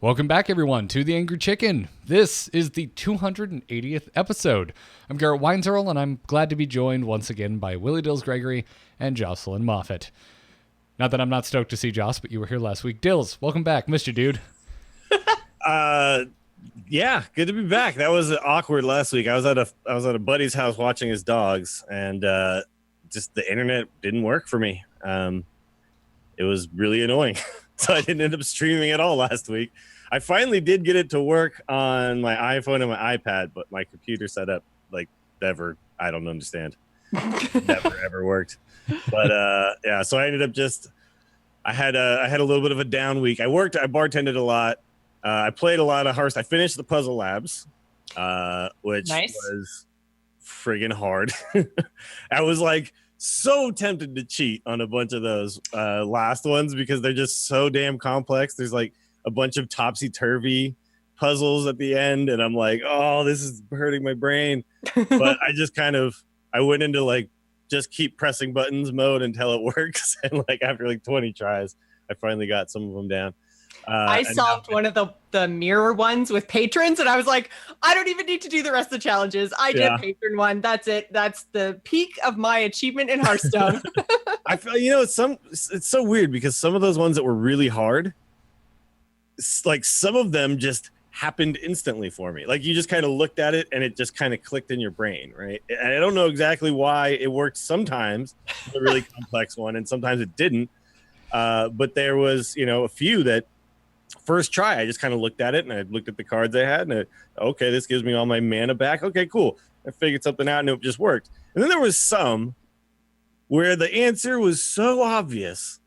Welcome back, everyone, to The Angry Chicken. This is the 280th episode. I'm Garrett Weinzerl, and I'm glad to be joined once again by Willie Dills Gregory and Jocelyn Moffat. Not that I'm not stoked to see Joss, but you were here last week. Dills, welcome back. Missed you, dude. Yeah, good to be back. That was awkward last week. I was at a buddy's house watching his dogs, and just the internet didn't work for me. It was really annoying, so I didn't end up streaming at all last week. I finally did get it to work on my iPhone and my iPad, but my computer setup, never. I don't understand. Never ever worked. But yeah, so I ended up I had a little bit of a down week. I bartended a lot. I played a lot of Hearthstone. I finished the Puzzle Labs, which was friggin' hard. I was so tempted to cheat on a bunch of those last ones because they're just so damn complex. There's a bunch of topsy-turvy puzzles at the end, and I'm like, oh, this is hurting my brain. But I went into just keep pressing buttons mode until it works, and after 20 tries, I finally got some of them down. I solved one of the mirror ones with patrons, and I was like, I don't even need to do the rest of the challenges. I did patron one. That's it. That's the peak of my achievement in Hearthstone. I feel it's so weird because some of those ones that were really hard, some of them just happened instantly for me. You just kind of looked at it and it just kind of clicked in your brain, right? And I don't know exactly why it worked sometimes, a really complex one, and sometimes it didn't. But there was, a few that first try, I just kind of looked at it and I looked at the cards I had and okay, this gives me all my mana back. Okay, cool. I figured something out and it just worked. And then there was some where the answer was so obvious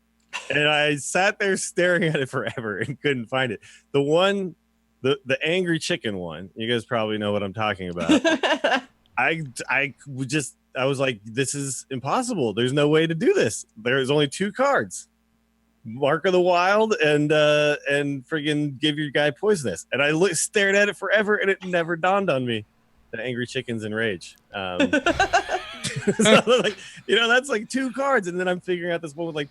and I sat there staring at it forever and couldn't find it. The one, the angry chicken one, you guys probably know what I'm talking about. I was like, this is impossible. There's no way to do this. There's only two cards. Mark of the Wild and friggin' give your guy poisonous. And I stared at it forever and it never dawned on me. The angry chicken's enrage. So that's two cards, and then I'm figuring out this one with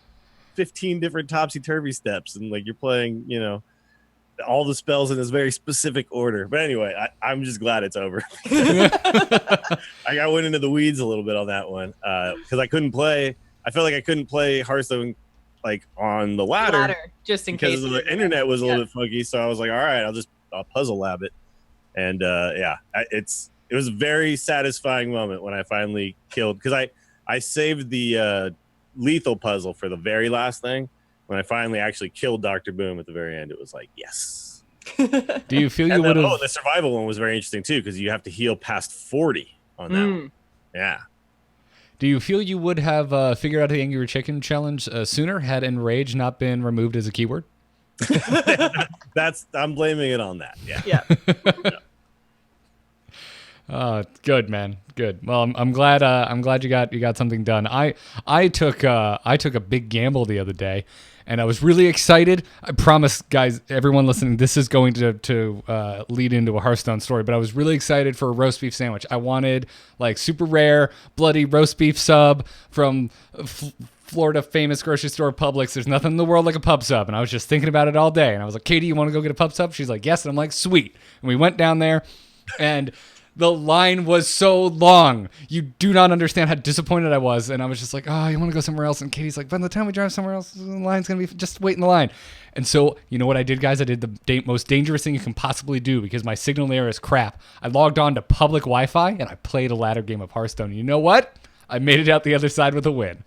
15 different topsy-turvy steps, and you're playing, all the spells in this very specific order. But anyway, I'm just glad it's over. I went into the weeds a little bit on that one because I couldn't play. I felt like I couldn't play Hearthstone on the ladder just in because case the internet was a little bit funky. So I was like, all right, I'll puzzle lab it. And it was a very satisfying moment when I finally killed, because I saved the lethal puzzle for the very last thing. When I finally actually killed Dr. Boom at the very end, it was like, yes. Do you feel you would have? Oh, the survival one was very interesting too, because you have to heal past 40 on that one. Yeah. Do you feel you would have figured out the Angry Chicken challenge sooner had enrage not been removed as a keyword? I'm blaming it on that. Yeah. Good, man. Good. Well, I'm glad you got something done. I took a big gamble the other day, and I was really excited. I promise, guys, everyone listening, this is going to lead into a Hearthstone story, but I was really excited for a roast beef sandwich. I wanted super rare, bloody roast beef sub from Florida famous grocery store Publix. There's nothing in the world like a pub sub, and I was just thinking about it all day. And I was like, Katie, you want to go get a pub sub? She's like, yes. And I'm like, sweet. And we went down there, and the line was so long. You do not understand how disappointed I was. And I was just like, oh, you want to go somewhere else? And Katie's like, by the time we drive somewhere else, the line's going to be, just wait in the line. And so, you know what I did, guys? I did the most dangerous thing you can possibly do because my signal there is crap. I logged on to public Wi-Fi and I played a ladder game of Hearthstone. You know what? I made it out the other side with a win.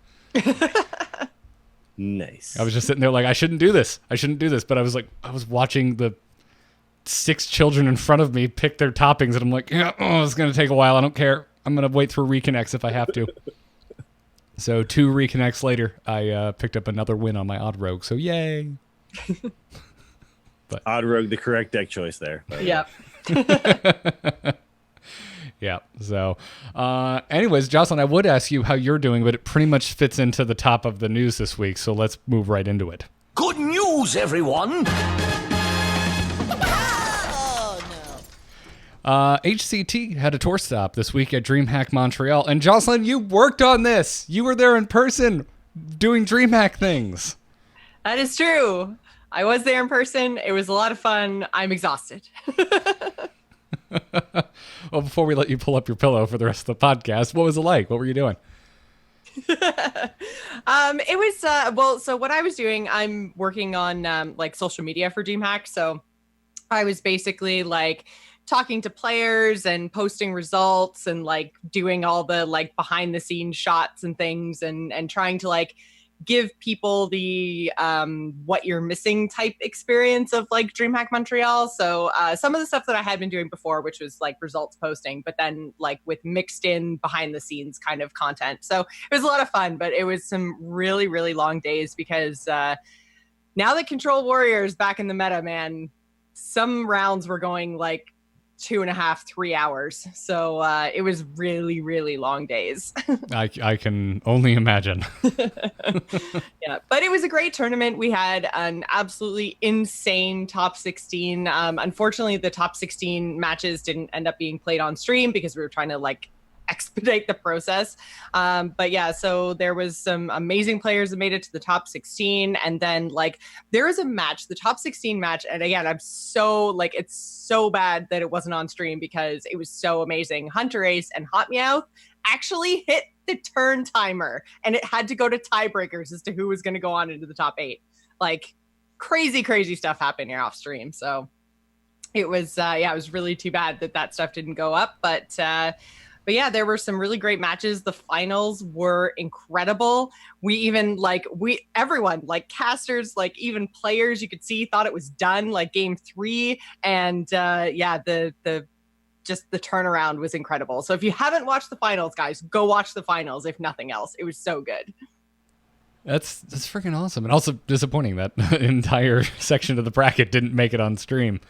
Nice. I was just sitting there like, I shouldn't do this. But I was watching the 6 children in front of me pick their toppings, and I'm like, it's going to take a while. I don't care. I'm going to wait for reconnects if I have to. So 2 reconnects later, I picked up another win on my Odd Rogue. So yay. But Odd Rogue, the correct deck choice there. Yeah. Yeah. So anyways, Jocelyn, I would ask you how you're doing, but it pretty much fits into the top of the news this week. So let's move right into it. Good news, everyone. HCT had a tour stop this week at Dreamhack Montreal. And Jocelyn, you worked on this. You were there in person doing Dreamhack things. That is true. I was there in person. It was a lot of fun. I'm exhausted. Well, before we let you pull up your pillow for the rest of the podcast, what was it like? What were you doing? It was well, so what I was doing, I'm working on like social media for Dreamhack. So I was basically like talking to players and posting results and like doing all the like behind the scenes shots and things and trying to like give people the what you're missing type experience of like Dreamhack Montreal. So some of the stuff that I had been doing before, which was like results posting, but then like with mixed in behind the scenes kind of content. So it was a lot of fun, but it was some really, really long days because now that Control Warrior is back in the meta, man, some rounds were going like 2.5, 3 hours. So it was really, really long days. I can only imagine. Yeah, but it was a great tournament. We had an absolutely insane top 16. Unfortunately, the top 16 matches didn't end up being played on stream because we were trying to like expedite the process. But yeah, so there was some amazing players that made it to the top 16. And then like there was a match, the top 16 match. And again, I'm so like, it's so bad that it wasn't on stream because it was so amazing. Hunter Ace and Hot Meowth actually hit the turn timer and it had to go to tiebreakers as to who was going to go on into the top 8. Like crazy, crazy stuff happened here off stream. So it was, yeah, it was really too bad that that stuff didn't go up. But yeah, there were some really great matches. The finals were incredible. We even everyone, like casters, like even players, you could see thought it was done, like game 3. And yeah, the just the turnaround was incredible. So if you haven't watched the finals, guys, go watch the finals. If nothing else, it was so good. That's freaking awesome, and also disappointing that entire section of the bracket didn't make it on stream.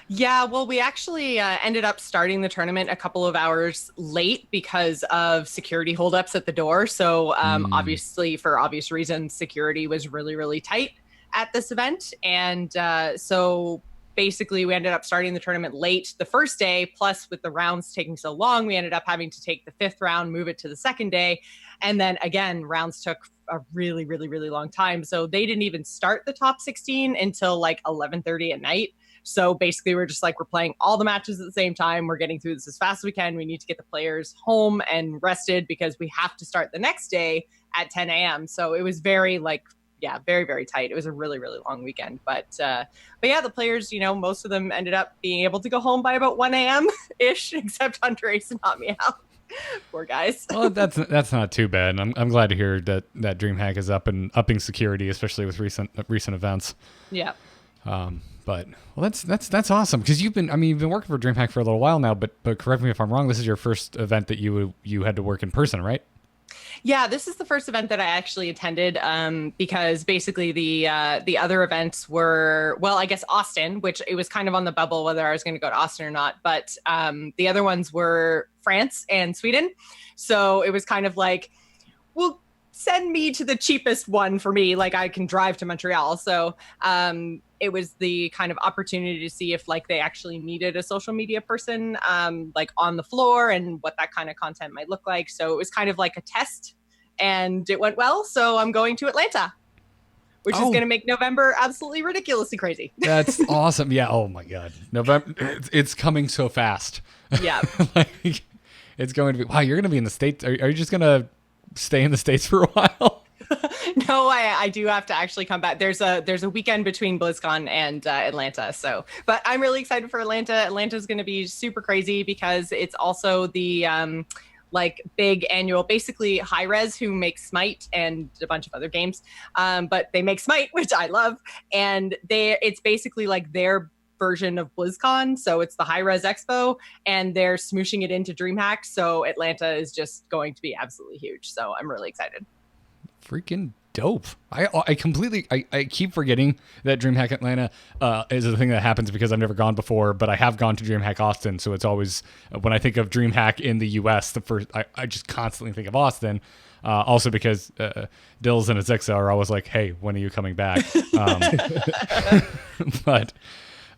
Yeah, well, we actually ended up starting the tournament a couple of hours late because of security holdups at the door. So obviously, for obvious reasons, security was really, really tight at this event. And so basically, we ended up starting the tournament late the first day. Plus, with the rounds taking so long, we ended up having to take the 5th round, move it to the second day. And then again, rounds took a really, really, really long time. So they didn't even start the top 16 until like 11:30 at night. So basically, we're just like, we're playing all the matches at the same time. We're getting through this as fast as we can. We need to get the players home and rested because we have to start the next day at 10 a.m. So it was very like, yeah, very, very tight. It was a really, really long weekend. But yeah, the players, you know, most of them ended up being able to go home by about 1 a.m. ish, except Hunter Ace and Hot Meow. Poor guys. Well, that's not too bad. I'm glad to hear that DreamHack is upping security, especially with recent events. Yeah. But well, that's awesome because you've been working for DreamHack for a little while now. But correct me if I'm wrong. This is your first event that you had to work in person, right? Yeah, this is the first event that I actually attended because basically the other events were, well, I guess Austin, which it was kind of on the bubble whether I was going to go to Austin or not. But the other ones were France and Sweden. So it was kind of like, well, send me to the cheapest one for me. Like I can drive to Montreal. So it was the kind of opportunity to see if like they actually needed a social media person like on the floor and what that kind of content might look like. So it was kind of like a test and it went well. So I'm going to Atlanta, which is going to make November absolutely ridiculously crazy. That's awesome. Yeah. Oh my God. November. It's coming so fast. Yeah. Like, it's going to be, wow, you're going to be in the States. Are you just going to stay in the States for a while? No, I do have to actually come back. There's a weekend between BlizzCon and Atlanta. So, but I'm really excited for Atlanta. Atlanta's going to be super crazy because it's also the like big annual, basically Hi-Rez, who makes Smite and a bunch of other games. But they make Smite, which I love. And it's basically like their version of BlizzCon. So it's the Hi-Rez Expo and they're smooshing it into DreamHack. So Atlanta is just going to be absolutely huge. So I'm really excited. Freaking dope. I completely keep forgetting that DreamHack Atlanta is a thing that happens because I've never gone before, but I have gone to DreamHack Austin. So it's always, when I think of DreamHack in the US, I just constantly think of Austin. Also because Dills and Azixa are always like, hey, when are you coming back? But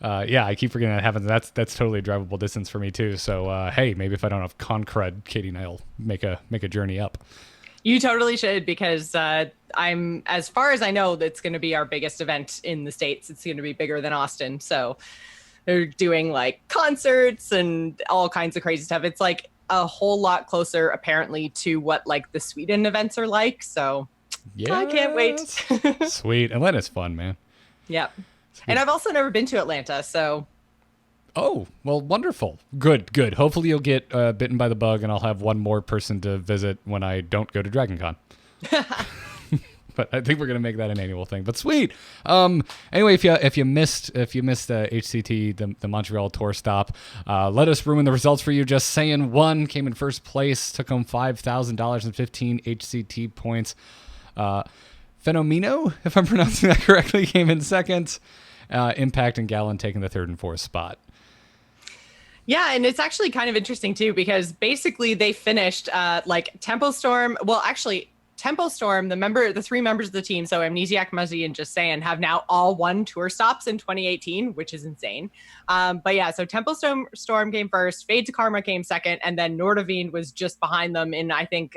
yeah, I keep forgetting that happens. That's totally a drivable distance for me too. So hey, maybe if I don't have con crud, Katie and I'll make a journey up. You totally should, because I'm, as far as I know, that's going to be our biggest event in the States. It's going to be bigger than Austin. So they're doing like concerts and all kinds of crazy stuff. It's like a whole lot closer, apparently, to what like the Sweden events are like. So yeah, I can't wait. Sweet. Atlanta's fun, man. Yep. And I've also never been to Atlanta, so. Oh, well, wonderful. Good, good. Hopefully you'll get bitten by the bug, and I'll have one more person to visit when I don't go to Dragon Con. But I think we're gonna make that an annual thing. But sweet. Anyway, if you missed HCT, the Montreal tour stop, let us ruin the results for you. Just saying, won, came in first place, took home $5,000 and 15 HCT points. Fenomeno, if I'm pronouncing that correctly, came in second. Impact and Gallon taking the third and fourth spot. Yeah, and it's actually kind of interesting too, because basically they finished like Tempo Storm. Well, actually, Tempo Storm, the three members of the team, so Amnesiac, Muzzy, and Just Sayin, have now all won tour stops in 2018, which is insane. But yeah, so Tempo Storm came first, Fade to Karma came second, and then Nordavine was just behind them in, I think,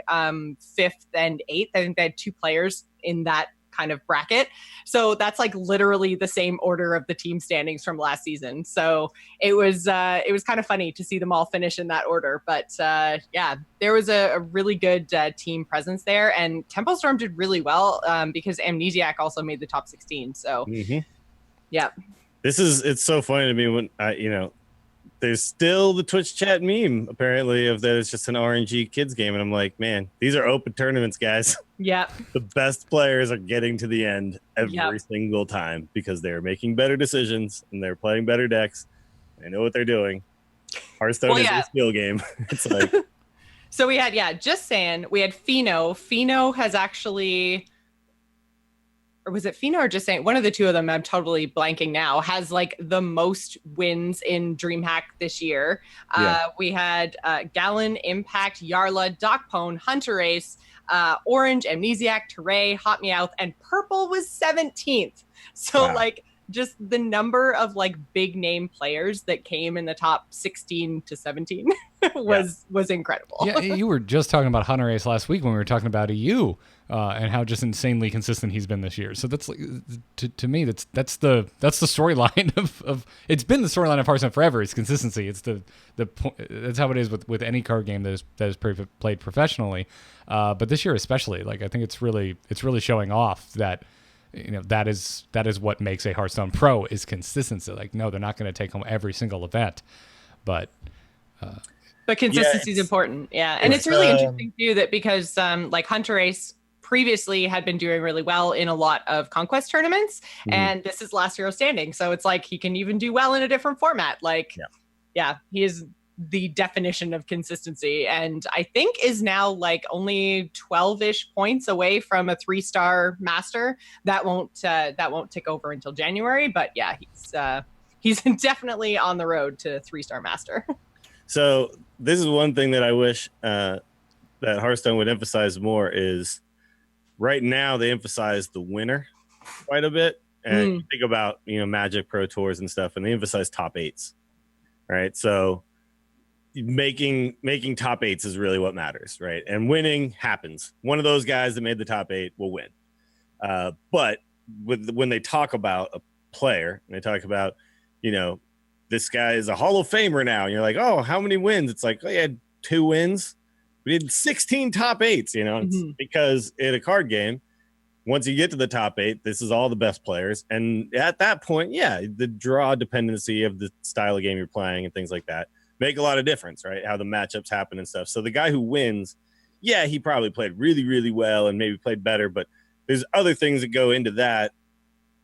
fifth and eighth. I think they had two players in that kind of bracket. So that's like literally the same order of the team standings from last season. So it was kind of funny to see them all finish in that order. But yeah, there was a really good team presence there, and Tempo Storm did really well because Amnesiac also made the top 16. So yeah, it's so funny to me when there's still the Twitch chat meme apparently of that it's just an RNG kids game, and I'm like, man, these are open tournaments, guys. Yeah, the best players are getting to the end every single time because they're making better decisions and they're playing better decks. They know what they're doing. Hearthstone is a skill game. It's like so we had Just Saying, we had Fino has actually, or was it Fino or Just Saying? One of the two of them, I'm totally blanking now, has like the most wins in Dreamhack this year. We had Gallon, Impact, Yarla, Docpone, Hunter Ace, Orange, Amnesiac, Teray, Hot Meowth, and Purple was 17th. So like just the number of like big name players that came in the top 16 to 17 was incredible. Yeah, you were just talking about Hunter Ace last week when we were talking about EU. And how just insanely consistent he's been this year. So that's like, to me, that's the storyline of it's been the storyline of Hearthstone forever. It's consistency. It's that's how it is with any card game that is played professionally. But this year especially, like I think it's really showing off that that is what makes a Hearthstone pro is consistency. Like no, they're not going to take home every single event, but consistency is important. Yeah, and it's really interesting too that because like Hunter Ace previously had been doing really well in a lot of conquest tournaments, and this is last hero standing, so it's like he can even do well in a different format. Like he is the definition of consistency, and I think is now like only 12-ish points away from a 3-star master. That won't tick over until January, but yeah, he's definitely on the road to 3-star master. So this is one thing that I wish that Hearthstone would emphasize more is right now they emphasize the winner quite a bit. And you think about, Magic Pro Tours and stuff, and they emphasize top 8s, right? So making top 8s is really what matters, right? And winning happens. One of those guys that made the top 8 will win. But when they talk about a player, and they talk about, this guy is a Hall of Famer now, and you're like, oh, how many wins? It's like, oh, he had 2 wins. We did 16 top 8s, It's because in a card game, once you get to the top 8, this is all the best players. And at that point, the draw dependency of the style of game you're playing and things like that make a lot of difference, right? How the matchups happen and stuff. So the guy who wins, he probably played really, really well and maybe played better, but there's other things that go into that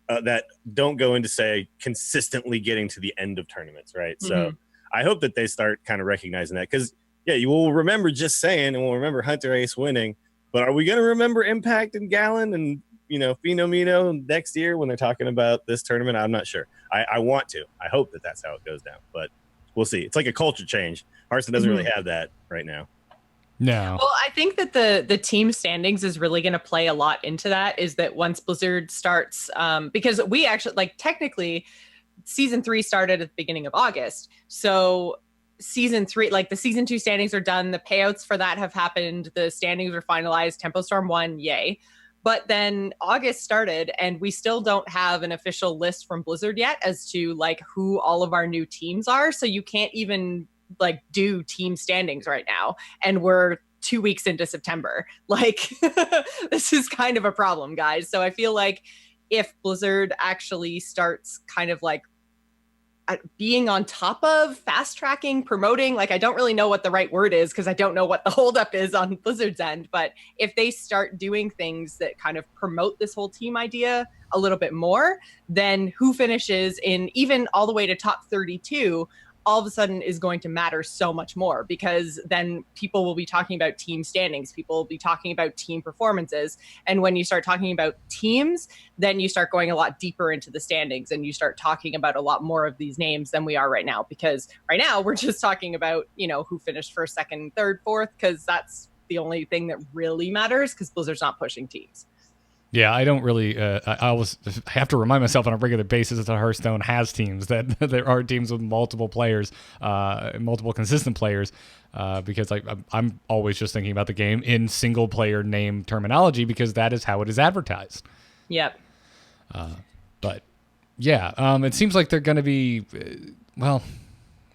that don't go into, say, consistently getting to the end of tournaments, right? So I hope that they start kind of recognizing that, because you will remember Just Saying, and we'll remember Hunter Ace winning, but are we going to remember Impact and Gallon and, Fenomeno next year when they're talking about this tournament? I'm not sure. I want to. I hope that that's how it goes down, but we'll see. It's like a culture change. Hearthstone doesn't really have that right now. No. Well, I think that the team standings is really going to play a lot into that, is that once Blizzard starts, because we actually, like, technically, Season 3 started at the beginning of August. So season 3, like the season 2 standings are done. The payouts for that have happened. The standings are finalized. Tempo Storm won. Yay. But then August started and we still don't have an official list from Blizzard yet as to like who all of our new teams are. So you can't even like do team standings right now. And we're 2 weeks into September. Like this is kind of a problem, guys. So I feel like if Blizzard actually starts kind of like being on top of fast tracking, promoting, like I don't really know what the right word is because I don't know what the holdup is on Blizzard's end, but if they start doing things that kind of promote this whole team idea a little bit more, then who finishes in even all the way to top 32 all of a sudden is going to matter so much more, because then people will be talking about team standings, people will be talking about team performances. And when you start talking about teams, then you start going a lot deeper into the standings and you start talking about a lot more of these names than we are right now. Because right now we're just talking about, you know, who finished first, second, third, fourth, because that's the only thing that really matters, because Blizzard's not pushing teams. Yeah, I don't really. I always have to remind myself on a regular basis that Hearthstone has teams, that there are teams with multiple players, multiple consistent players, because I'm always just thinking about the game in single player name terminology because that is how it is advertised. Yep. But yeah, it seems like they're going to be well.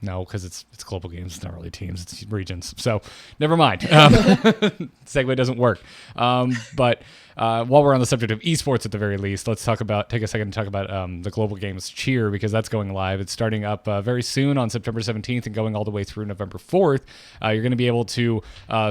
No, because it's global games. It's not really teams. It's regions. So never mind. Segue doesn't work. But while we're on the subject of esports, at the very least, let's take a second to talk about the global games cheer, because that's going live. It's starting up very soon on September 17th and going all the way through November 4th. You're going to be able to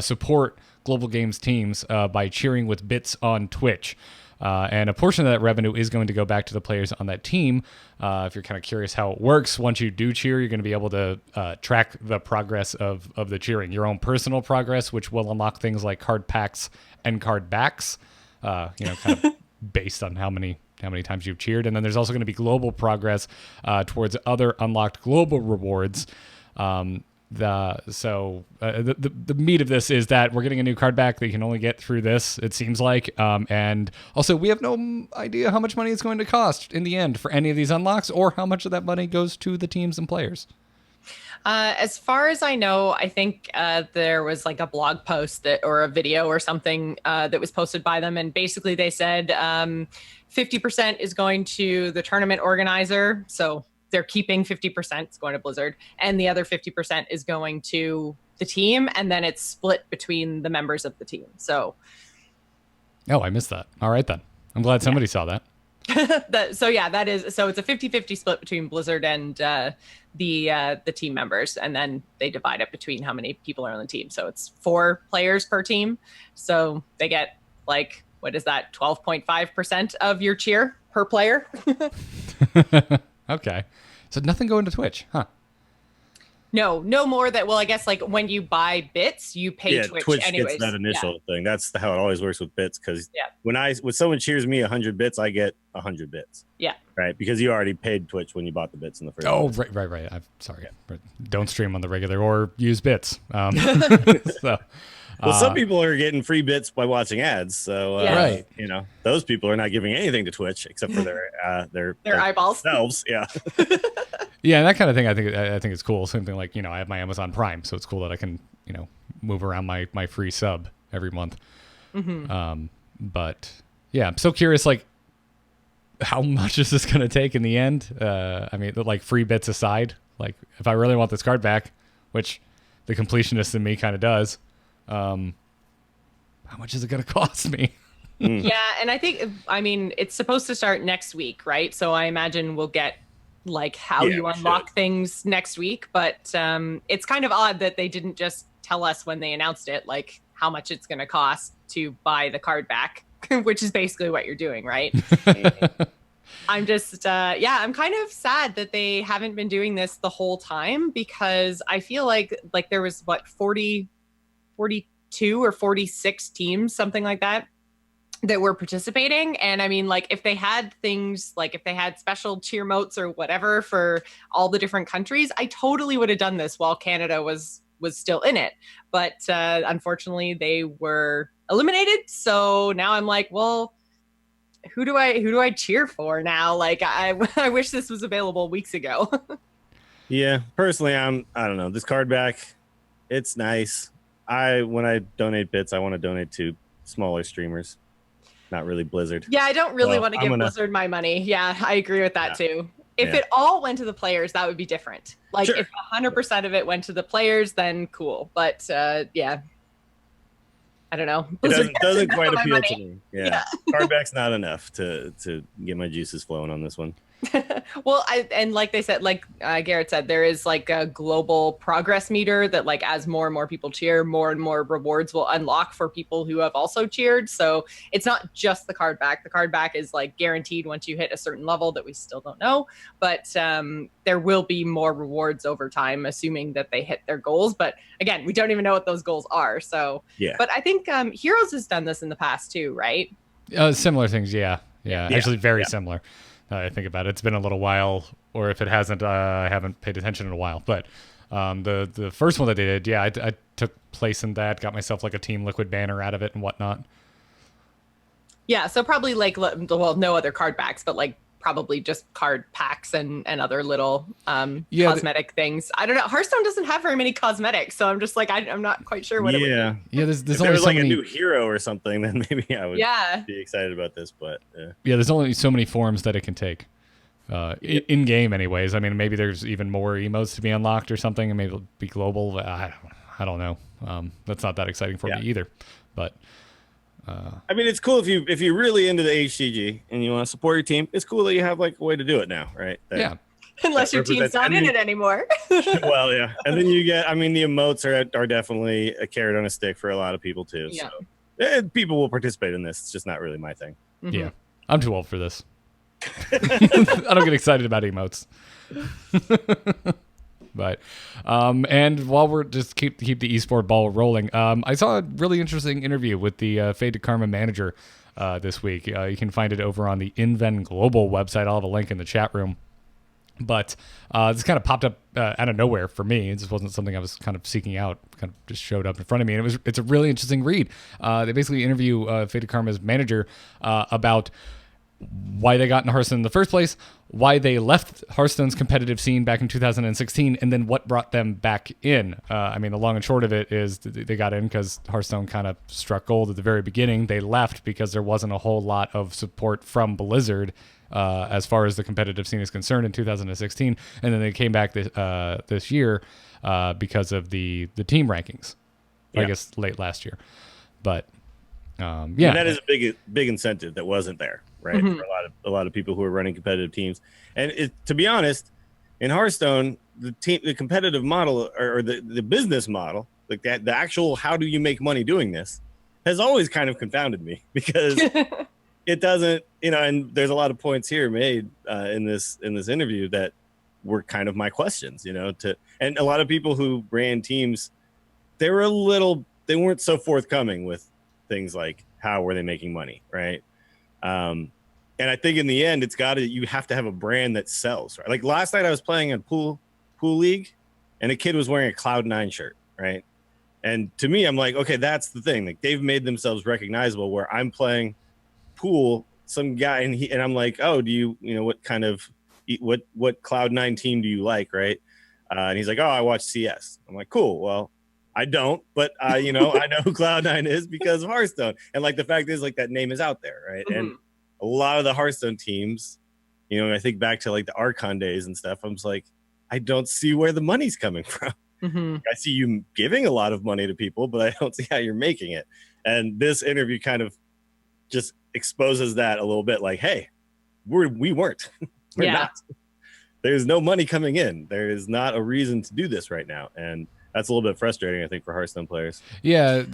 support global games teams by cheering with bits on Twitch. And a portion of that revenue is going to go back to the players on that team. If you're kind of curious how it works, once you do cheer, you're going to be able to track the progress of the cheering, your own personal progress, which will unlock things like card packs and card backs, kind of based on how many times you've cheered. And then there's also going to be global progress towards other unlocked global rewards. The meat of this is that we're getting a new card back that you can only get through this, it seems like, and also we have no idea how much money it's going to cost in the end for any of these unlocks, or how much of that money goes to the teams and players. As far as I know, I think there was like a blog post or a video or something that was posted by them, and basically they said 50% is going to the tournament organizer, so they're keeping 50%, it's going to Blizzard, and the other 50% is going to the team, and then it's split between the members of the team. So, oh, I missed that. All right then, I'm glad somebody saw that. It's a 50-50 split between Blizzard and the team members, and then they divide it between how many people are on the team. So it's 4 players per team, so they get like, what is that, 12.5% of your cheer per player. Okay. So nothing going to Twitch, huh? No more that. Well, I guess like when you buy bits, you pay Twitch anyways. Gets that initial thing. That's how it always works with bits. Because when someone cheers me 100 bits, I get 100 bits. Yeah. Right. Because you already paid Twitch when you bought the bits in the first. Oh, place. Right. I'm sorry. Yeah. Don't stream on the regular or use bits. So. Well, some people are getting free bits by watching ads, so right. Those people are not giving anything to Twitch except for their eyeballs themselves. Yeah, yeah, and that kind of thing. I think it's cool. Same thing like I have my Amazon Prime, so it's cool that I can move around my free sub every month. Mm-hmm. But yeah, I'm so curious, like how much is this going to take in the end? I mean, like free bits aside, like if I really want this card back, which the completionist in me kind of does. How much is it going to cost me? Yeah, and I mean, it's supposed to start next week, right? So I imagine we'll get like how you unlock things next week. But it's kind of odd that they didn't just tell us when they announced it, like how much it's going to cost to buy the card back, which is basically what you're doing, right? I'm just, I'm kind of sad that they haven't been doing this the whole time, because I feel like there was 42 or 46 teams, something like that were participating. And I mean, like if they had things, like if they had special cheer motes or whatever for all the different countries, I totally would have done this while Canada was still in it. But unfortunately they were eliminated. So now I'm like, well, who do I cheer for now? Like I wish this was available weeks ago. Yeah, personally, I don't know. This card back, it's nice. When I donate bits, I want to donate to smaller streamers, not really Blizzard. Yeah, I don't really So want to I'm give gonna- Blizzard my money. Yeah, I agree with that too. If Yeah. it all went to the players, that would be different. Like Sure. if 100% of it went to the players, then cool. But yeah, I don't know. It Blizzard doesn't gets quite my appeal money. to me. Yeah. Card back's not enough to get my juices flowing on this one. Well, and like they said, like Garrett said, there is like a global progress meter that like as more and more people cheer, more and more rewards will unlock for people who have also cheered. So it's not just the card back. The card back is like guaranteed once you hit a certain level that we still don't know. But there will be more rewards over time, assuming that they hit their goals. But again, we don't even know what those goals are. So Yeah. But I think Heroes has done this in the past too, right? Similar things, yeah. Actually, very similar. I think about it. It's been a little while, or if it hasn't, I haven't paid attention in a while. But the first one that they did, yeah, I took place in that, got myself like a Team Liquid banner out of it and whatnot. Yeah, so probably like, well, no other card backs, but like probably just card packs and other little cosmetic things. I don't know. Hearthstone doesn't have very many cosmetics, so I'm just like, I'm not quite sure what it would be. Yeah, there's If only there was so like many. a new hero or something, then maybe I would be excited about this. But Yeah, there's only so many forms that it can take. In game, anyways. I mean, maybe there's even more emotes to be unlocked or something, and maybe it'll be global. I don't know. That's not that exciting for me either. But I mean, it's cool if you're really into the HCG and you want to support your team. It's cool that you have like a way to do it now, right? yeah, Unless your team's not in it anymore. Well, yeah, and then you get. I mean, the emotes are definitely a carrot on a stick for a lot of people too. Yeah. So people will participate in this. It's just not really my thing. Mm-hmm. yeah. I'm too old for this. I don't get excited about emotes. But and while we're just keep the esport ball rolling, I saw a really interesting interview with the Fade to Karma manager this week. You can find it over on the Inven Global website. I'll have a link in the chat room. But this kind of popped up out of nowhere for me. It just wasn't something I was kind of seeking out. Kind of just showed up in front of me, and it's a really interesting read. They basically interview Fade to Karma's manager about why they got into Hearthstone in the first place, why they left Hearthstone's competitive scene back in 2016, and then what brought them back in. I mean, the long and short of it is they got in because Hearthstone kind of struck gold at the very beginning. They left because there wasn't a whole lot of support from Blizzard as far as the competitive scene is concerned in 2016, and then they came back this year because of the team rankings. I guess late last year, but yeah, And that is a big incentive that wasn't there, right? For a lot of people who are running competitive teams. And to be honest, in Hearthstone, the competitive model or the business model, like that, the actual how do you make money doing this, has always kind of confounded me because it doesn't, and there's a lot of points here made in this interview that were kind of my questions, and a lot of people who ran teams, they weren't so forthcoming with things like how were they making money, right? And I think in the end, you have to have a brand that sells, right? Like last night I was playing a pool league and a kid was wearing a Cloud9 shirt, right? And to me, I'm like, okay, that's the thing. Like they've made themselves recognizable where I'm playing pool, some guy, and I'm like, oh, do you what kind of, what Cloud9 team do you like, right? And he's like, oh, I watch CS. I'm like, cool. Well, I don't, but I know who Cloud9 is because of Hearthstone. And like the fact is, like that name is out there, right? And a lot of the Hearthstone teams, I think back to like the Archon days and stuff. I'm just like, I don't see where the money's coming from. I see you giving a lot of money to people, but I don't see how you're making it. And this interview kind of just exposes that a little bit. Like, hey, we weren't. We're not. There's no money coming in. There is not a reason to do this right now, and that's a little bit frustrating, I think, for Hearthstone players. Yeah,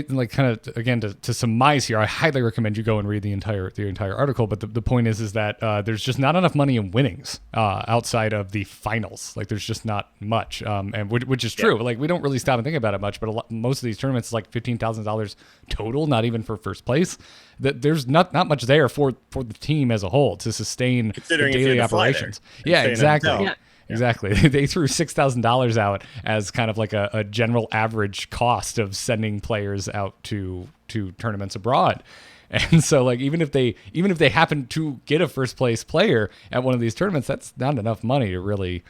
like kind of again to surmise here, I highly recommend you go and read the entire article. But the point is that there's just not enough money in winnings outside of the finals. Like there's just not much, and which is true. Like we don't really stop and think about it much, but most of these tournaments is like $15,000 total, not even for first place. That there's not much there for the team as a whole to sustain the daily operations. Yeah, exactly. Exactly. They threw $6,000 out as kind of like a general average cost of sending players out to tournaments abroad. And so like even if they happen to get a first place player at one of these tournaments, that's not enough money to really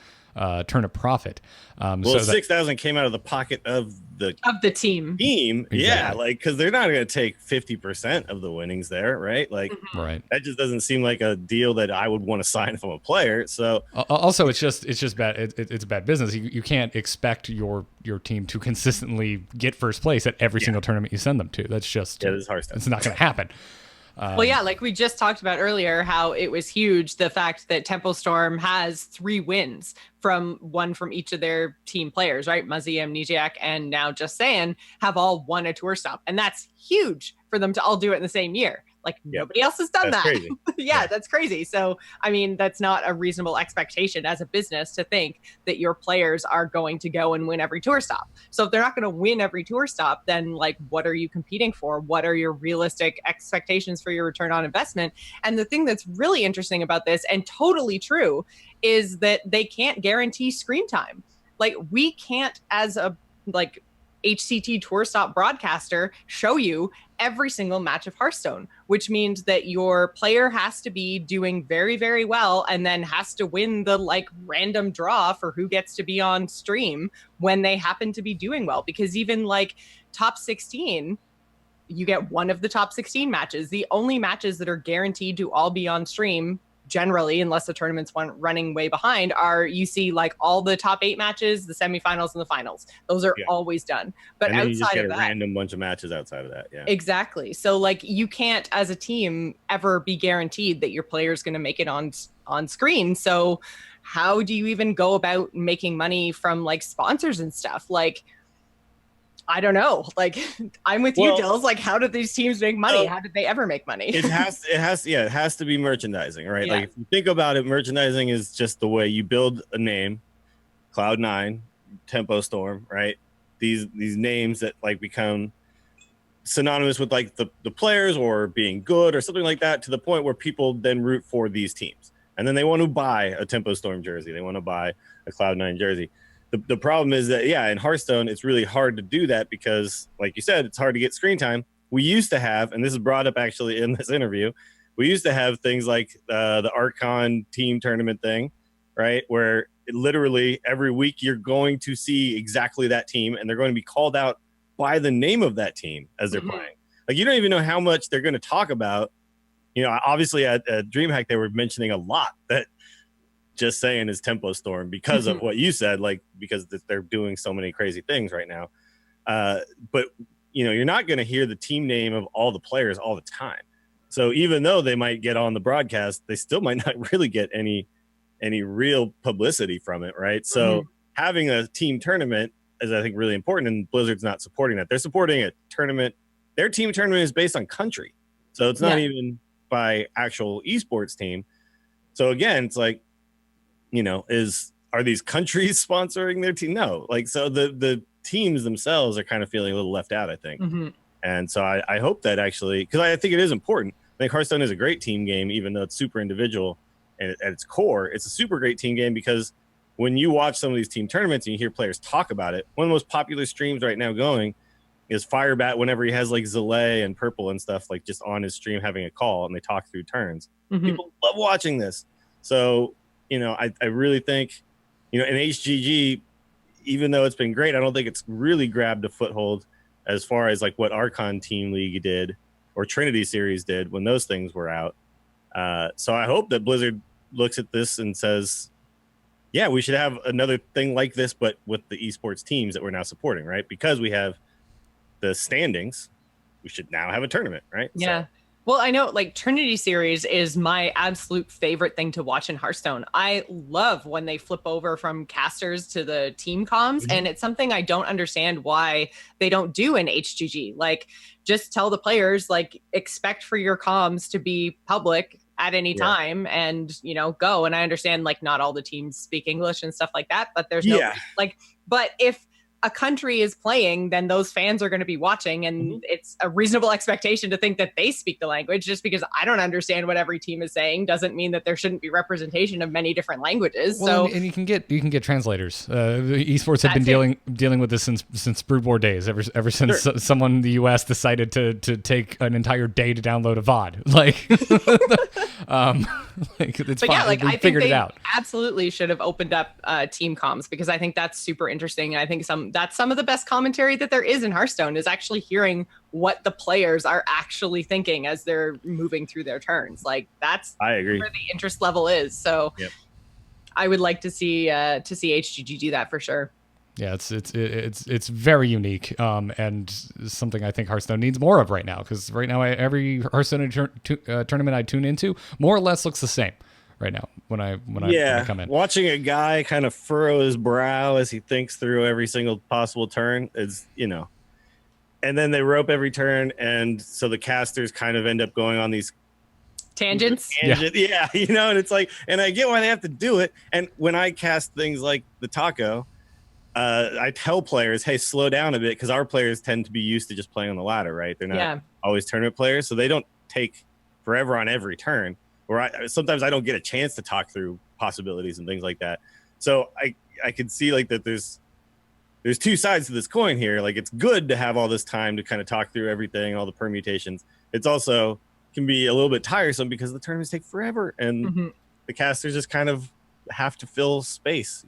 turn a profit. Well, so 6,000 came out of the pocket of the team. Yeah, Exactly. like because they're not going to take 50% of the winnings there, right? Like right. that just doesn't seem like a deal that I would want to sign if I'm a player. So Also, it's just bad. It's bad business. You can't expect your team to consistently get first place at every single tournament you send them to. That's just this is hard stuff. It's not going to happen. Well, yeah, like we just talked about earlier, how it was huge, the fact that Tempo Storm has 3 wins from each of their team players, right? Muzzy, Amnesiac, and now Just Saying have all won a tour stop. And that's huge for them to all do it in the same year. Like nobody else has done That's that. crazy. Yeah, that's crazy. So, I mean, that's not a reasonable expectation as a business to think that your players are going to go and win every tour stop. So if they're not going to win every tour stop, then like, what are you competing for? What are your realistic expectations for your return on investment? And the thing that's really interesting about this and totally true is that they can't guarantee screen time. Like we can't, as a like HCT tour stop broadcaster, show you every single match of Hearthstone, which means that your player has to be doing very, very well and then has to win the like random draw for who gets to be on stream when they happen to be doing well. Because even like top 16, you get one of the top 16 matches. The only matches that are guaranteed to all be on stream generally, unless the tournament's running way behind, are you see like all the top 8 matches, the semifinals and the finals. Those are always done. But and then you just outside get of a that, random bunch of matches outside of that. Yeah, exactly. So like you can't, as a team, ever be guaranteed that your player's going to make it on screen. So how do you even go about making money from like sponsors and stuff? Like, I don't know. Like, I'm with you, Dills. Like, how did these teams make money? How did they ever make money? it has to be merchandising, right? Yeah. Like, if you think about it, merchandising is just the way you build a name. Cloud9, Tempo Storm, right? These names that like become synonymous with like the players or being good or something like that, to the point where people then root for these teams, and then they want to buy a Tempo Storm jersey. They want to buy a Cloud9 jersey. The problem is that, in Hearthstone, it's really hard to do that because, like you said, it's hard to get screen time. We used to have, and this is brought up actually in this interview, we used to have things like the Archon team tournament thing, right? Where literally every week you're going to see exactly that team, and they're going to be called out by the name of that team as they're playing. Like, you don't even know how much they're going to talk about. Obviously at Dreamhack, they were mentioning a lot that Just Saying is Tempo Storm because of what you said, like because they're doing so many crazy things right now. But you're not going to hear the team name of all the players all the time. So even though they might get on the broadcast, they still might not really get any real publicity from it, right? So having a team tournament is, I think, really important, and Blizzard's not supporting that. They're supporting a tournament. Their team tournament is based on country, so it's not even by actual esports team. So again, it's like, are these countries sponsoring their team? No. Like, so the teams themselves are kind of feeling a little left out, I think. And so I hope that actually, because I think it is important. I think Hearthstone is a great team game, even though it's super individual, and at its core, it's a super great team game, because when you watch some of these team tournaments and you hear players talk about it, one of the most popular streams right now going is Firebat, whenever he has like Zalay and Purple and stuff, like just on his stream having a call and they talk through turns. People love watching this. So, I really think, in HGG, even though it's been great, I don't think it's really grabbed a foothold as far as like what Archon Team League did or Trinity Series did when those things were out. So I hope that Blizzard looks at this and says, yeah, we should have another thing like this, but with the esports teams that we're now supporting, right? Because we have the standings, we should now have a tournament, right? Yeah. So. Well, I know like Trinity Series is my absolute favorite thing to watch in Hearthstone. I love when they flip over from casters to the team comms, and it's something I don't understand why they don't do in HGG. Like, just tell the players, like, expect for your comms to be public at any time and, go. And I understand like not all the teams speak English and stuff like that, but there's no like, but if a country is playing, then those fans are going to be watching, and it's a reasonable expectation to think that they speak the language. Just because I don't understand what every team is saying doesn't mean that there shouldn't be representation of many different languages. Well, So and you can get translators. Esports have been dealing with this since Brood War days. Ever since someone in the U.S. decided to take an entire day to download a VOD. It's fine. I We think figured it they out. absolutely should have opened up team comms, because I think that's super interesting. And I think that's some of the best commentary that there is in Hearthstone, is actually hearing what the players are actually thinking as they're moving through their turns. Like, that's I agree. where the interest level is. So I would like to see HGG do that for sure. Yeah, it's very unique, and something I think Hearthstone needs more of right now. Because right now, every Hearthstone tournament I tune into more or less looks the same right now when I come in. Watching a guy kind of furrow his brow as he thinks through every single possible turn is, and then they rope every turn, and so the casters kind of end up going on these tangents. And it's like, and I get why they have to do it. And when I cast things like the taco, I tell players, hey, slow down a bit, because our players tend to be used to just playing on the ladder, right? They're not always tournament players, so they don't take forever on every turn. Or sometimes I don't get a chance to talk through possibilities and things like that. So I could see like that there's two sides to this coin here. Like, it's good to have all this time to kind of talk through everything, all the permutations. It's also can be a little bit tiresome because the tournaments take forever, and the casters just kind of have to fill space,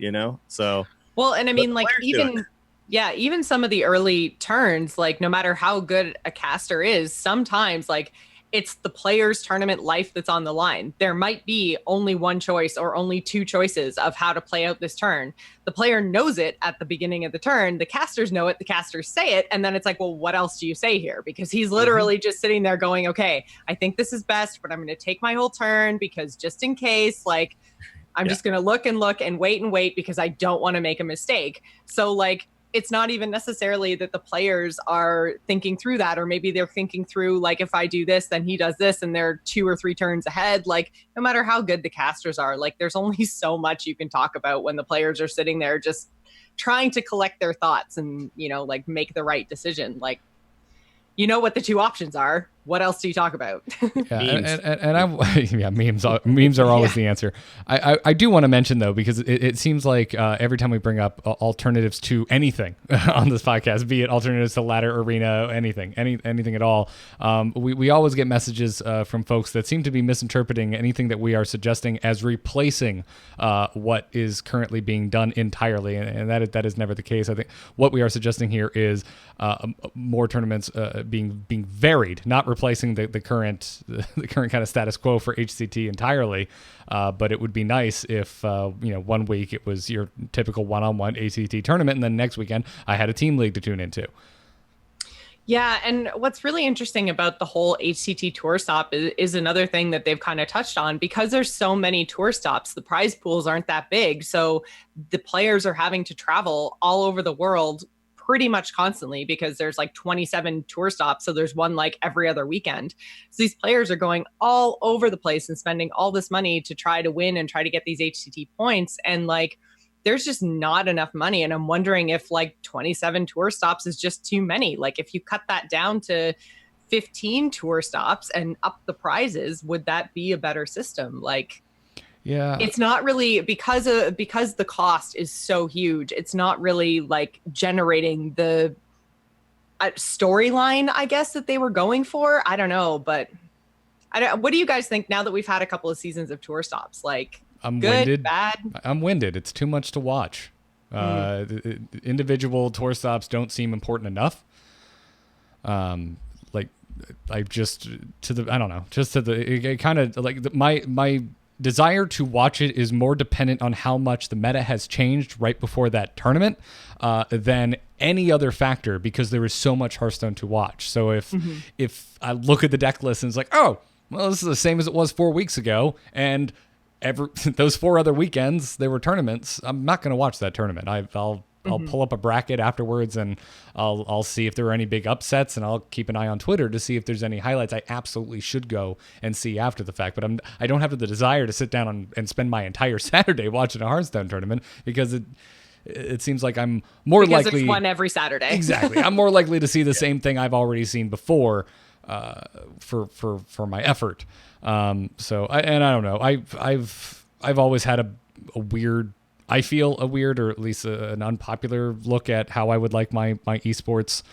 So. Well, and I mean, like, even some of the early turns, like, no matter how good a caster is, sometimes, like, it's the player's tournament life that's on the line. There might be only one choice or only two choices of how to play out this turn. The player knows it at the beginning of the turn. The casters know it. The casters say it. And then it's like, well, what else do you say here? Because he's literally just sitting there going, okay, I think this is best, but I'm going to take my whole turn because just in case, like, I'm just going to look and wait because I don't want to make a mistake. So, like, it's not even necessarily that the players are thinking through that, or maybe they're thinking through, like, if I do this, then he does this, and they're 2 or 3 turns ahead. Like, no matter how good the casters are, like, there's only so much you can talk about when the players are sitting there just trying to collect their thoughts and, like, make the right decision. Like, what the two options are. What else do you talk about? Memes are always the answer. I do want to mention, though, because it seems like every time we bring up alternatives to anything on this podcast, be it alternatives to ladder, arena, anything at all, we always get messages from folks that seem to be misinterpreting anything that we are suggesting as replacing what is currently being done entirely, and that is never the case. I think what we are suggesting here is more tournaments being varied, not replacing the current kind of status quo for HCT entirely, but it would be nice if 1 week it was your typical one-on-one HCT tournament, and then next weekend I had a team league to tune into. Yeah, and what's really interesting about the whole HCT tour stop is another thing that they've kind of touched on. Because there's so many tour stops, the prize pools aren't that big, so the players are having to travel all over the world pretty much constantly, because there's like 27 tour stops, so there's one like every other weekend. So these players are going all over the place and spending all this money to try to win and try to get these HCT points, and like there's just not enough money. And I'm wondering if like 27 tour stops is just too many. Like, if you cut that down to 15 tour stops and up the prizes, would that be a better system? Like, yeah, it's not really, because the cost is so huge, it's not really like generating the storyline, I guess, that they were going for. I don't know, but what do you guys think now that we've had a couple of seasons of tour stops? Like, I'm good, winded. bad? I'm winded. It's too much to watch. Individual tour stops don't seem important enough. Like, I just it kind of like my desire to watch it is more dependent on how much the meta has changed right before that tournament than any other factor, because there is so much Hearthstone to watch. So if I look at the deck list and it's like, oh, well, this is the same as it was 4 weeks ago, and those 4 other weekends there were tournaments, I'm not going to watch that tournament. I'll pull up a bracket afterwards, and I'll see if there are any big upsets, and I'll keep an eye on Twitter to see if there's any highlights I absolutely should go and see after the fact. But I don't have the desire to sit down and spend my entire Saturday watching a Hearthstone tournament, because it seems like I'm more because likely there's one every Saturday. Exactly. I'm more likely to see the same thing I've already seen before for my effort. So I don't know. I've always had a weird, I feel a weird, or at least an unpopular look at how I would like my esports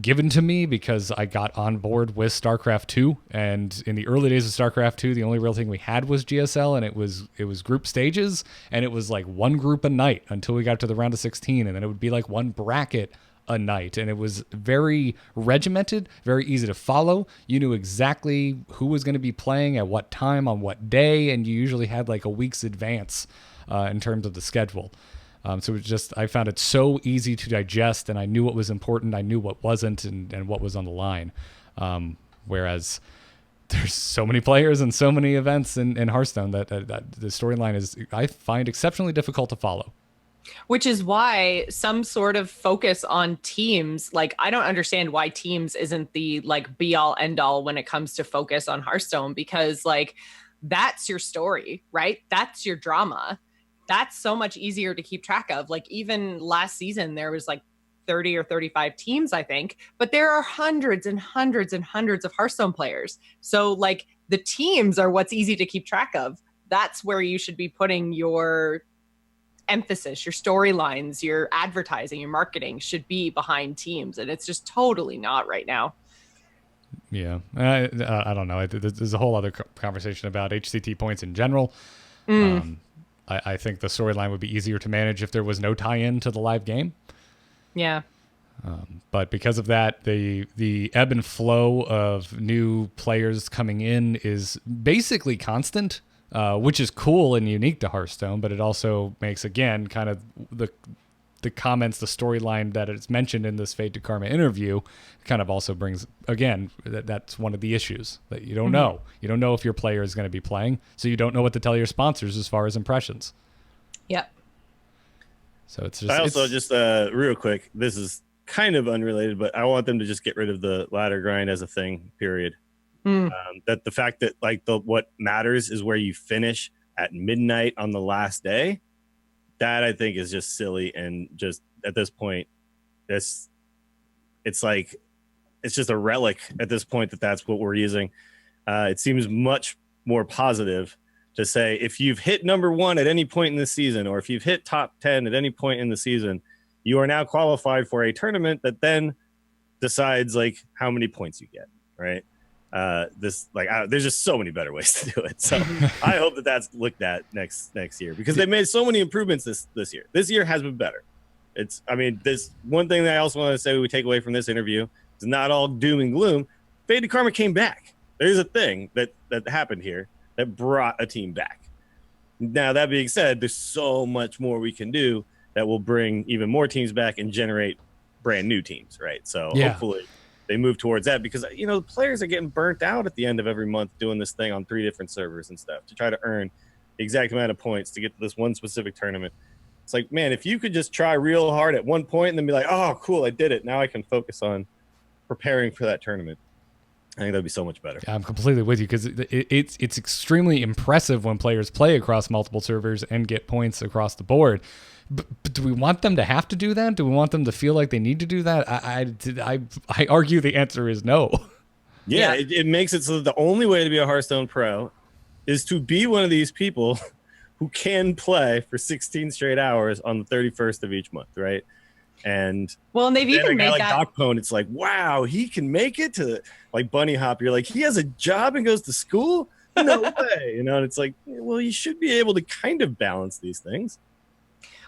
given to me, because I got on board with StarCraft 2, and in the early days of StarCraft 2, the only real thing we had was GSL, and it was group stages, and it was like one group a night until we got to the round of 16, and then it would be like one bracket a night, and it was very regimented, very easy to follow. You knew exactly who was going to be playing at what time on what day, and you usually had like a week's advance in terms of the schedule. So it was just, I found it so easy to digest, and I knew what was important, I knew what wasn't, and what was on the line. Whereas there's so many players and so many events in Hearthstone that the storyline is, I find, exceptionally difficult to follow. Which is why some sort of focus on teams, like I don't understand why teams isn't the like be all end all when it comes to focus on Hearthstone, because like that's your story, right? That's your drama. That's so much easier to keep track of. Like even last season, there was like 30 or 35 teams, I think, but there are hundreds and hundreds and hundreds of Hearthstone players. So like the teams are what's easy to keep track of. That's where you should be putting your emphasis, your storylines, your advertising, your marketing should be behind teams. And it's just totally not right now. Yeah. I don't know. There's a whole other conversation about HCT points in general. I think the storyline would be easier to manage if there was no tie-in to the live game. Yeah. But because of that, the ebb and flow of new players coming in is basically constant, which is cool and unique to Hearthstone, but it also makes, again, kind of the comments, the storyline that it's mentioned in this Fate to Karma interview kind of also brings, again, that's one of the issues that you don't know. You don't know if your player is going to be playing, so you don't know what to tell your sponsors as far as impressions. Yep. So it's just... I also just, real quick, this is kind of unrelated, but I want them to just get rid of the ladder grind as a thing, period. That the fact that like what matters is where you finish at midnight on the last day, that I think is just silly, and just at this point, it's like it's just a relic at this point that's what we're using. It seems much more positive to say if you've hit number 1 at any point in the season, or if you've hit top 10 at any point in the season, you are now qualified for a tournament that then decides like how many points you get, right? There's just so many better ways to do it. So I hope that that's looked at next year, because they made so many improvements this year. This year has been better. This one thing that I also want to say we take away from this interview is not all doom and gloom. Fate to Karma came back. There's a thing that happened here that brought a team back. Now, that being said, there's so much more we can do that will bring even more teams back and generate brand new teams, right? So hopefully they move towards that, because the players are getting burnt out at the end of every month doing this thing on 3 different servers and stuff to try to earn the exact amount of points to get to this one specific tournament. It's like, man, if you could just try real hard at one point and then be like, oh, cool, I did it. Now I can focus on preparing for that tournament. I think that'd be so much better. I'm completely with you, because it's extremely impressive when players play across multiple servers and get points across the board. But do we want them to have to do that? Do we want them to feel like they need to do that? I argue the answer is no. Yeah. It makes it so that the only way to be a Hearthstone pro is to be one of these people who can play for 16 straight hours on the 31st of each month, right? And they've even made like that. Doc Pone, it's like, wow, he can make it to like Bunny Hop. You're like, he has a job and goes to school? No way. And it's like, well, you should be able to kind of balance these things.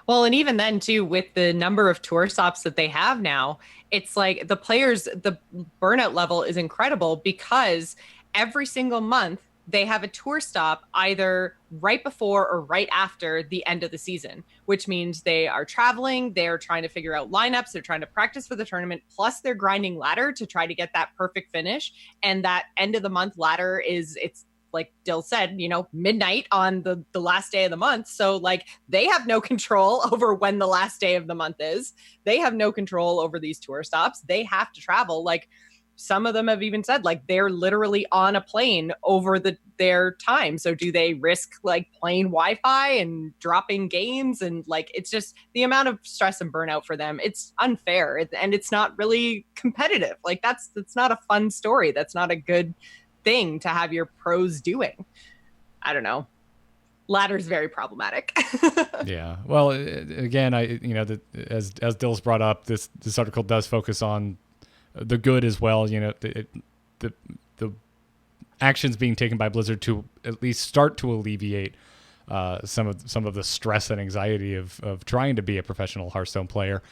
Well, and even then, too, with the number of tour stops that they have now, it's like the players, the burnout level is incredible, because every single month they have a tour stop either right before or right after the end of the season, which means they are traveling, they're trying to figure out lineups, they're trying to practice for the tournament, plus they're grinding ladder to try to get that perfect finish. And that end of the month ladder it's like Dill said, midnight on the last day of the month. So like they have no control over when the last day of the month is. They have no control over these tour stops. They have to travel. Like some of them have even said like they're literally on a plane over their time. So do they risk like plane Wi-Fi and dropping games? And like, it's just the amount of stress and burnout for them. It's unfair and it's not really competitive. Like that's not a fun story. That's not a good thing to have your pros doing. I don't know. Ladder's very problematic. Yeah. Well, again, as Dill's brought up, this article does focus on the good as well. The actions being taken by Blizzard to at least start to alleviate some of the stress and anxiety of trying to be a professional Hearthstone player.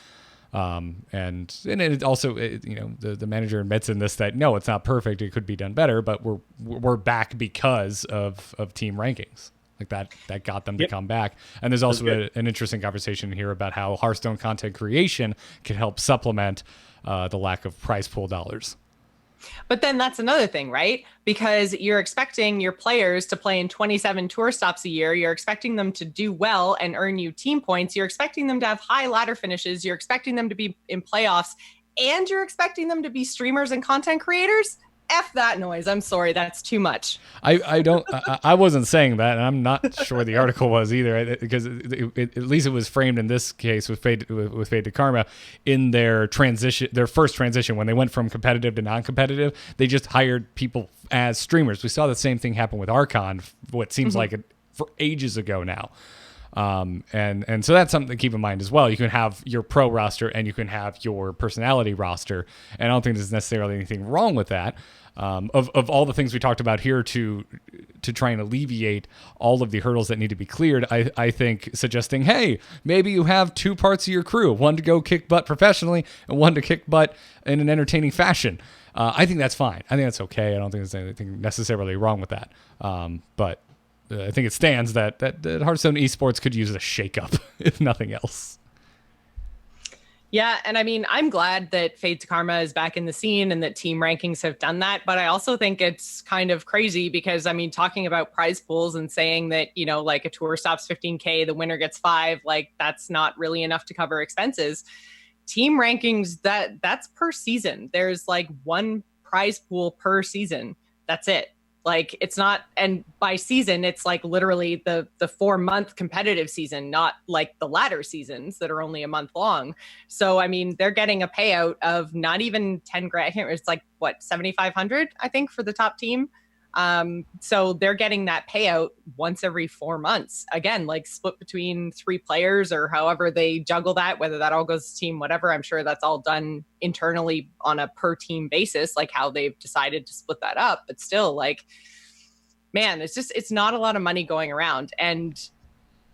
And it also, the manager admits in this that no, it's not perfect. It could be done better, but we're back because of team rankings. Like that got them to come back. And there's also an interesting conversation here about how Hearthstone content creation can help supplement the lack of prize pool dollars. But then that's another thing, right? Because you're expecting your players to play in 27 tour stops a year. You're expecting them to do well and earn you team points. You're expecting them to have high ladder finishes. You're expecting them to be in playoffs. And you're expecting them to be streamers and content creators. F that noise. I'm sorry. That's too much. I wasn't saying that, and I'm not sure the article was either, because at least it was framed in this case with Fade to Karma in their first transition when they went from competitive to non-competitive. They just hired people as streamers. We saw the same thing happen with Archon, what seems like it for ages ago now. And so that's something to keep in mind as well. You can have your pro roster and you can have your personality roster. And I don't think there's necessarily anything wrong with that. Of all the things we talked about here to try and alleviate all of the hurdles that need to be cleared, I think suggesting, hey, maybe you have two parts of your crew, one to go kick butt professionally and one to kick butt in an entertaining fashion. I think that's fine. I think that's okay. I don't think there's anything necessarily wrong with that. But I think it stands that Hearthstone esports could use a shakeup, if nothing else. Yeah, and I mean, I'm glad that Fade to Karma is back in the scene and that team rankings have done that. But I also think it's kind of crazy because, I mean, talking about prize pools and saying that, like a tour stops 15K, the winner gets 5, like that's not really enough to cover expenses. Team rankings, that's per season. There's like one prize pool per season. That's it. Like it's not, and by season, it's like literally the 4-month competitive season, not like the ladder seasons that are only a month long. So, I mean, they're getting a payout of not even 10 grand. It's like what, 7,500, I think, for the top team. So they're getting that payout once every 4 months. Again, like split between 3 players or however they juggle that, whether that all goes to team, whatever. I'm sure that's all done internally on a per team basis, like how they've decided to split that up. But still, like, man, it's not a lot of money going around. And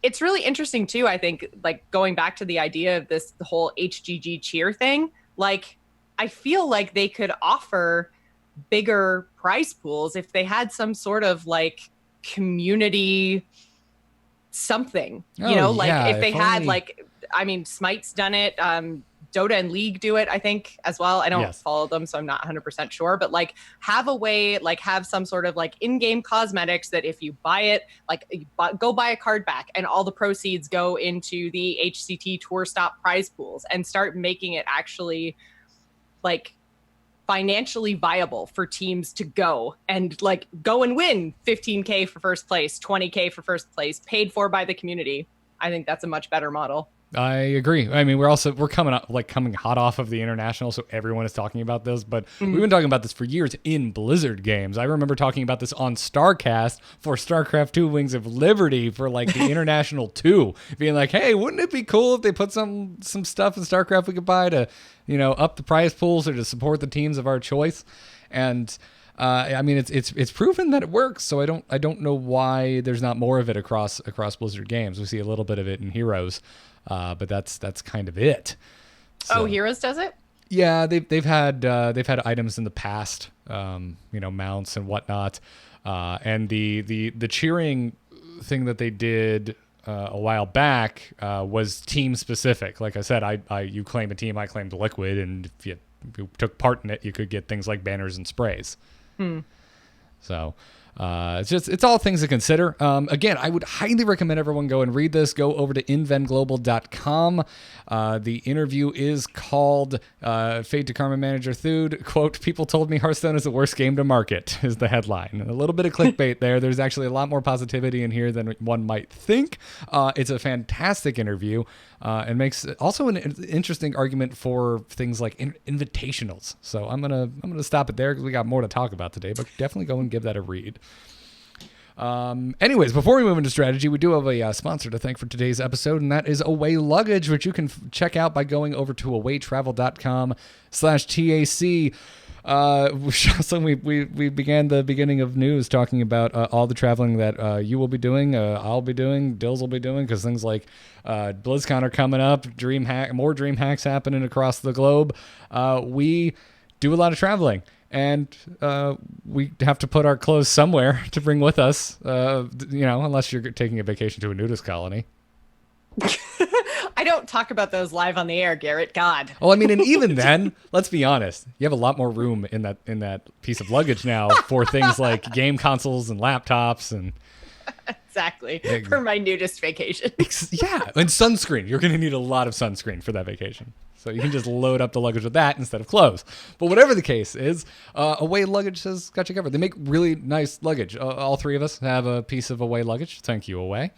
it's really interesting too, I think, like going back to the idea of the whole HGG cheer thing, like I feel like they could offer bigger prize pools if they had some sort of like community something, if they had like, I mean, Smite's done it, Dota and League do it, I think, as well. I don't follow them, so I'm not 100% sure, but like have a way, like have some sort of like in-game cosmetics that if you buy it, like go buy a card back and all the proceeds go into the HCT tour stop prize pools and start making it actually like financially viable for teams to go and win 15K for first place, 20K for first place, paid for by the community. I think that's a much better model. I agree. I mean, we're coming hot off of the international, so everyone is talking about this, but we've been talking about this for years in Blizzard games. I remember talking about this on StarCast for StarCraft 2 Wings of Liberty for like the International 2, being like, hey, wouldn't it be cool if they put some stuff in StarCraft we could buy to, up the prize pools or to support the teams of our choice? And I mean, it's proven that it works, so I don't know why there's not more of it across Blizzard games. We see a little bit of it in Heroes. But that's kind of it. So, Heroes does it? Yeah, they've had items in the past, mounts and whatnot, and the cheering thing that they did a while back was team specific. Like I said, you claim a team, I claimed Liquid, and if you took part in it, you could get things like banners and sprays. So. It's all things to consider. Again, I would highly recommend everyone go and read this. Go over to inventglobal.com. The interview is called Fate to Karma Manager Thude. Quote, people told me Hearthstone is the worst game to market, is the headline. A little bit of clickbait there. There's actually a lot more positivity in here than one might think. It's a fantastic interview and makes also an interesting argument for things like invitationals. So I'm gonna stop it there because we got more to talk about today, but definitely go and give that a read. Anyways, before we move into strategy, we do have a sponsor to thank for today's episode, and that is Away Luggage, which you can check out by going over to awaytravel.com/TAC. So we began the beginning of news talking about all the traveling that you will be doing, I'll be doing, Dills will be doing, because things like BlizzCon are coming up, more DreamHacks happening across the globe. We do a lot of traveling. And we have to put our clothes somewhere to bring with us, unless you're taking a vacation to a nudist colony. I don't talk about those live on the air, Garrett. God. Well, I mean, and even then, let's be honest, you have a lot more room in that piece of luggage now for things like game consoles and laptops and. Exactly. For my nudist vacation. Yeah, and sunscreen. You're going to need a lot of sunscreen for that vacation. So you can just load up the luggage with that instead of clothes. But whatever the case is, Away Luggage has got you covered. They make really nice luggage. All three of us have a piece of Away luggage. Thank you, Away.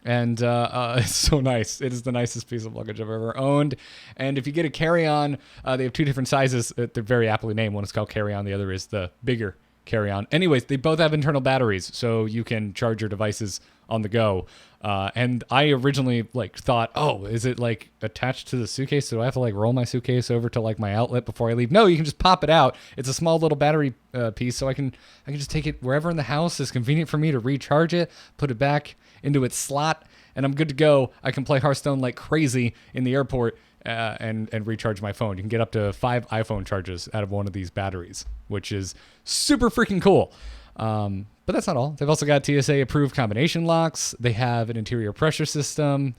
And it's so nice. It is the nicest piece of luggage I've ever owned. And if you get a carry-on, they have two different sizes. They're very aptly named. One is called carry-on. The other is the bigger carry-on. Anyways, they both have internal batteries, so you can charge your devices on the go. And I originally thought, oh, is it attached to the suitcase? So do I have to roll my suitcase over to my outlet before I leave? No, you can just pop it out. It's a small little battery piece, so I can just take it wherever in the house is convenient for me to recharge it, put it back into its slot, and I'm good to go. I can play Hearthstone like crazy in the airport and recharge my phone. You can get up to 5 iPhone charges out of one of these batteries, which is super freaking cool. But that's not all. They've also got TSA approved combination locks. They have an interior pressure system,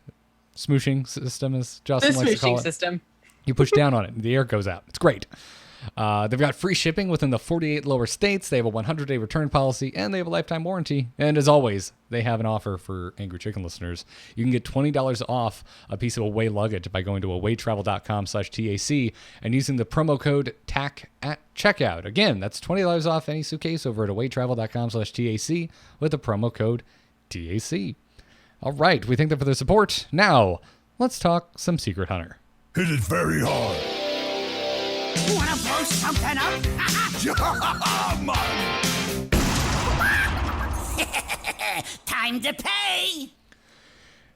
smooshing system, as Jocelyn likes to call it. System. You push down on it and the air goes out. It's great. They've got free shipping within the 48 lower states. They have a 100-day return policy, and they have a lifetime warranty. And as always, they have an offer for Angry Chicken listeners. You can get $20 off a piece of Away luggage by going to awaytravel.com/TAC and using the promo code TAC at checkout. Again, that's $20 off any suitcase over at awaytravel.com/TAC with the promo code TAC. All right, we thank them for their support. Now, let's talk some Secret Hunter. Hit it very hard. Wanna blow something up? Time to pay!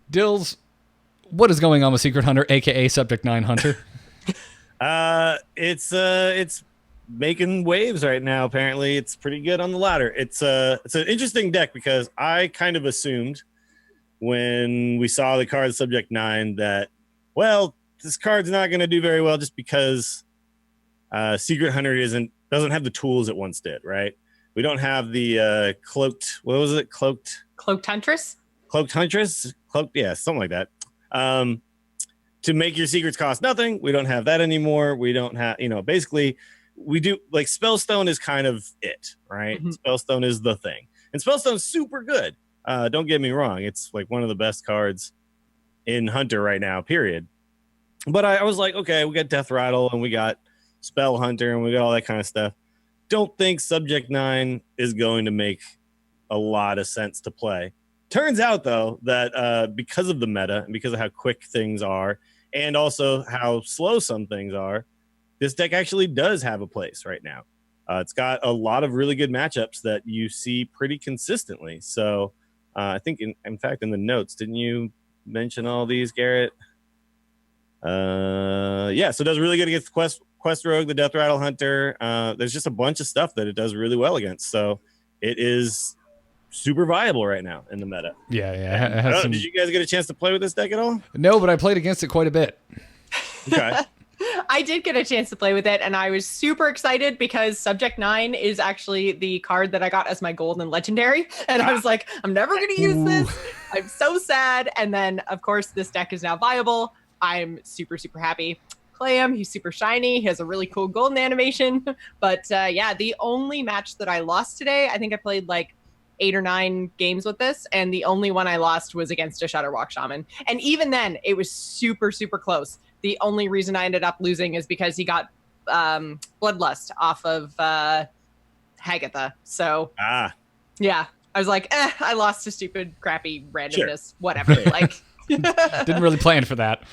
Dills, what is going on with Secret Hunter, aka Subject 9 Hunter? It's making waves right now. Apparently, it's pretty good on the ladder. It's an interesting deck because I kind of assumed when we saw the card Subject 9 that, well, this card's not going to do very well just because Secret Hunter doesn't have the tools it once did, right? We don't have the cloaked. What was it? Cloaked Huntress. Cloaked Huntress. Yeah, something like that. To make your secrets cost nothing. We don't have that anymore. We don't have, basically, we do Spellstone is kind of it, right? Mm-hmm. Spellstone is the thing, and Spellstone's super good. Don't get me wrong; it's one of the best cards in Hunter right now. Period. But I was like, okay, we got Death Rattle and we got Spell Hunter and we got all that kind of stuff. Don't think Subject 9 is going to make a lot of sense to play. Turns out, though, that because of the meta and because of how quick things are and also how slow some things are, this deck actually does have a place right now. It's got a lot of really good matchups that you see pretty consistently. So I think, in fact, in the notes, didn't you mention all these, Garrett? Yeah, so it does really good against Quest Rogue, the Death Rattle Hunter. There's just a bunch of stuff that it does really well against. So it is super viable right now in the meta. Yeah. Did you guys get a chance to play with this deck at all? No, but I played against it quite a bit. Okay. I did get a chance to play with it, and I was super excited because Subject 9 is actually the card that I got as my golden legendary. And I was like, I'm never going to use this. I'm so sad. And then, of course, this deck is now viable. I'm super, super happy. Play him. He's super shiny. He has a really cool golden animation. But yeah, the only match that I lost today, I think I played 8 or 9 games with this, and the only one I lost was against a Shutterwalk Shaman. And even then, it was super, super close. The only reason I ended up losing is because he got Bloodlust off of Hagatha. So, yeah, I was like, I lost to stupid, crappy randomness, whatever. Like, didn't really plan for that.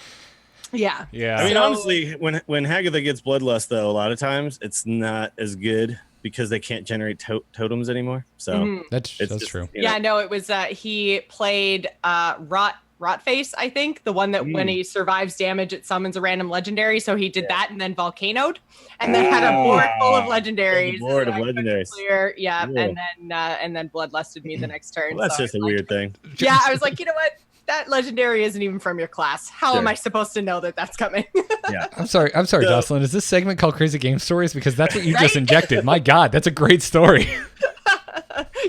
Yeah. I mean, honestly, when Hagatha gets Bloodlust, though, a lot of times it's not as good because they can't generate totems anymore. So that's true. Yeah, no, it was he played Rotface, I think, the one that when he survives damage, it summons a random legendary. So he did that and then volcanoed, and then had a board full of legendaries. Board of legendaries. Clear, and then bloodlusted me the next turn. Well, that's so just a weird thing. Yeah, I was like, you know what? That legendary isn't even from your class. How am I supposed to know that that's coming? Yeah, I'm sorry, Jocelyn. Is this segment called Crazy Game Stories? Because that's what you just injected. My God, that's a great story.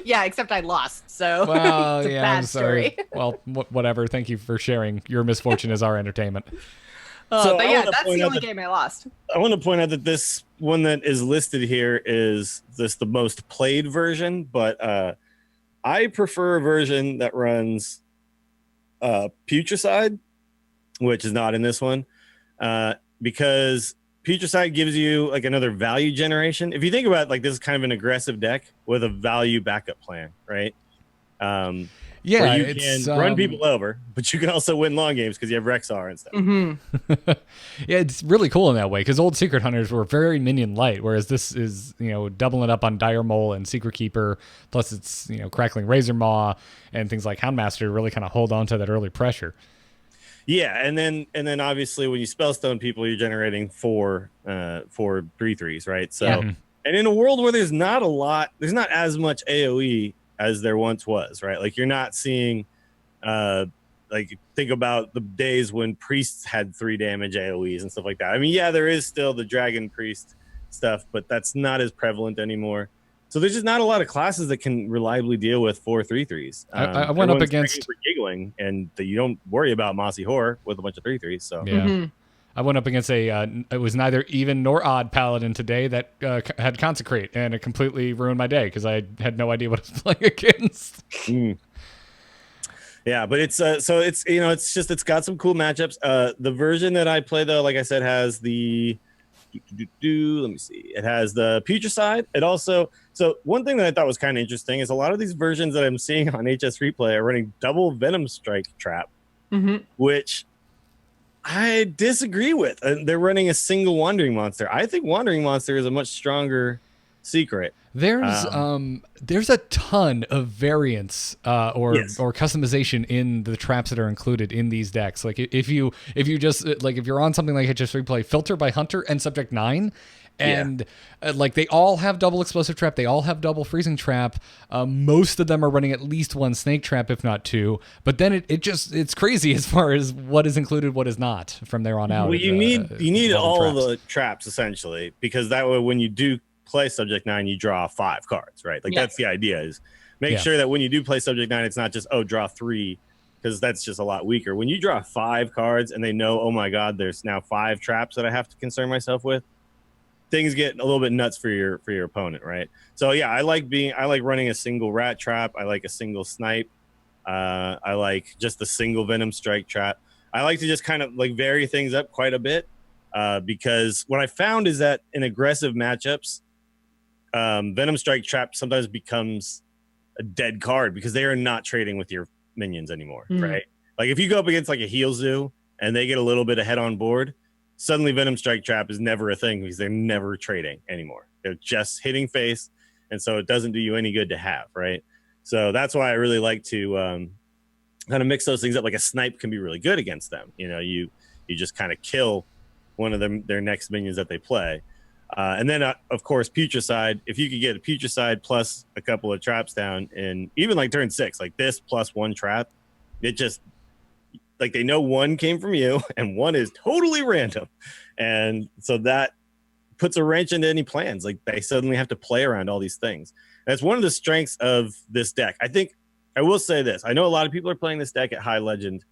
Yeah, except I lost. So well, it's a yeah, bad I'm sorry. story. Well, whatever. Thank you for sharing. Your misfortune is our entertainment. But yeah, that's the only game I lost. I want to point out that this one that is listed here is the most played version, but I prefer a version that runs Putricide, which is not in this one, because Putricide gives you like another value generation. If you think about it, like this is kind of an aggressive deck with a value backup plan, right? Yeah, you can run people over, but you can also win long games because you have Rexar and stuff. Mm-hmm. Yeah, it's really cool in that way because old Secret Hunters were very minion light, whereas this is, doubling up on Dire Mole and Secret Keeper, plus it's, Crackling Razor Maw and things like Houndmaster to really kind of hold on to that early pressure. Yeah, and then obviously when you spellstone people, you're generating four 3/3s, right? So, and in a world where there's not as much AOE as there once was, right? Like you're not seeing, like think about the days when priests had 3 damage AOEs and stuff like that. I mean, yeah, there is still the dragon priest stuff, but that's not as prevalent anymore. So there's just not a lot of classes that can reliably deal with 4 3/3s. I went up against for giggling, and you don't worry about Mossy Horror with a bunch of 3/3s. So yeah. I went up against it was neither even nor odd paladin today that had Consecrate, and it completely ruined my day because I had no idea what I was playing against. Yeah, but it's so it's it's got some cool matchups. The version that I play though, like I said, has the let me see. It has the Putricide. It also one thing that I thought was kind of interesting is a lot of these versions that I'm seeing on HS Replay are running double Venom Strike Trap, which I disagree with. They're running a single Wandering Monster. I think Wandering Monster is a much stronger secret. There's a ton of variants or customization in the traps that are included in these decks. Like if you just if you're on something like HS Replay, Filter by Hunter and Subject 9, and like they all have double Explosive Trap, they all have double Freezing Trap. Most of them are running at least one Snake Trap, if not 2. But then it's crazy as far as what is included, what is not from there on out. Well, you need all the traps essentially, because that way when you do play Subject 9, you draw 5 cards, right? Like that's the idea, is make sure that when you do play Subject 9, it's not just draw 3, because that's just a lot weaker. When you draw 5 cards and they know, oh my god, there's now 5 traps that I have to concern myself with, things get a little bit nuts for your opponent, right? So yeah, I like running a single Rat Trap. I like a single Snipe. I like just a single Venom Strike Trap. I like to just kind of like vary things up quite a bit, because what I found is that in aggressive matchups, Venom Strike Trap sometimes becomes a dead card because they are not trading with your minions anymore, right? Like if you go up against like a Heal Zoo and they get a little bit ahead on board, suddenly Venom Strike Trap is never a thing because they're never trading anymore. They're just hitting face, and so it doesn't do you any good to have, right? So that's why I really like to kind of mix those things up. Like a Snipe can be really good against them. You just kind of kill one of their next minions that they play. And then, of course, Putricide. If you could get a Putricide plus a couple of traps down, and even like turn 6, like this plus 1 trap, it just like they know 1 came from you and 1 is totally random, and so that puts a wrench into any plans. Like they suddenly have to play around all these things. That's one of the strengths of this deck. I think I will say this. I know a lot of people are playing this deck at high legend.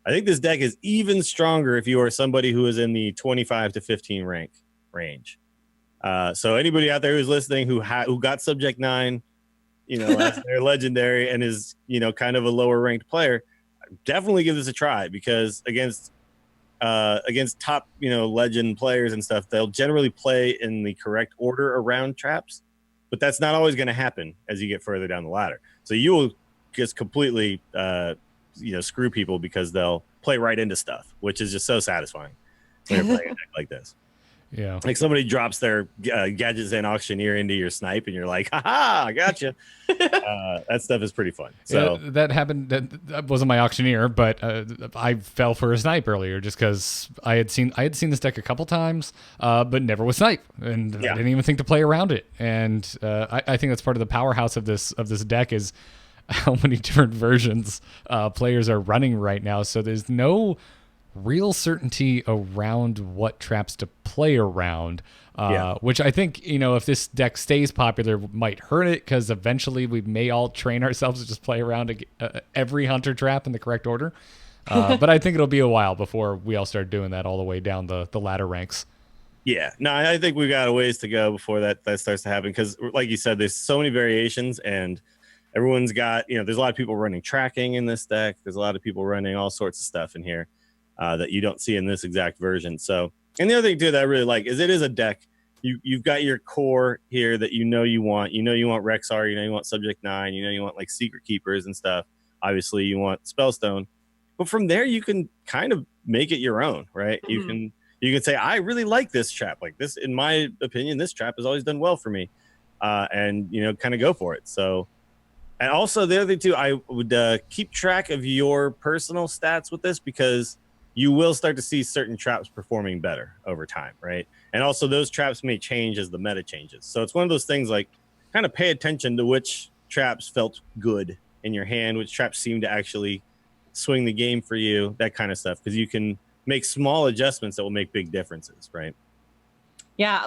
I think this deck is even stronger if you are somebody who is in the 25 to 15 range. So anybody out there who's listening who got Subject 9, as their legendary and is, kind of a lower ranked player, definitely give this a try, because against top, legend players and stuff, they'll generally play in the correct order around traps, but that's not always going to happen as you get further down the ladder. So you will just completely, screw people because they'll play right into stuff, which is just so satisfying when you're playing a deck like this. Yeah. Like somebody drops their Gadgets and Auctioneer into your snipe and you're like, haha, I gotcha. That stuff is pretty fun. So that happened. That wasn't my Auctioneer, but I fell for a snipe earlier just because I had seen this deck a couple times, but never with snipe, and I didn't even think to play around it. And I think that's part of the powerhouse of this deck is how many different versions players are running right now. So there's no real certainty around what traps to play around, which I think, if this deck stays popular, might hurt it, because eventually we may all train ourselves to just play around every hunter trap in the correct order. But I think it'll be a while before we all start doing that all the way down the ladder ranks. Yeah, no, I think we've got a ways to go before that starts to happen, because like you said, there's so many variations, and everyone's got, there's a lot of people running tracking in this deck. There's a lot of people running all sorts of stuff in here that you don't see in this exact version. So, and the other thing too that I really like is it is a deck. You've got your core here that you want. You want Rexar. You want Subject 9. You want like Secret Keepers and stuff. Obviously, you want Spellstone. But from there, you can kind of make it your own, right? Mm-hmm. You can say, I really like this trap. Like this, in my opinion, this trap has always done well for me, and kind of go for it. So. And also the other thing too, I would keep track of your personal stats with this, because you will start to see certain traps performing better over time, right? And also those traps may change as the meta changes. So it's one of those things, like, kind of pay attention to which traps felt good in your hand, which traps seem to actually swing the game for you, that kind of stuff, because you can make small adjustments that will make big differences, right? Yeah,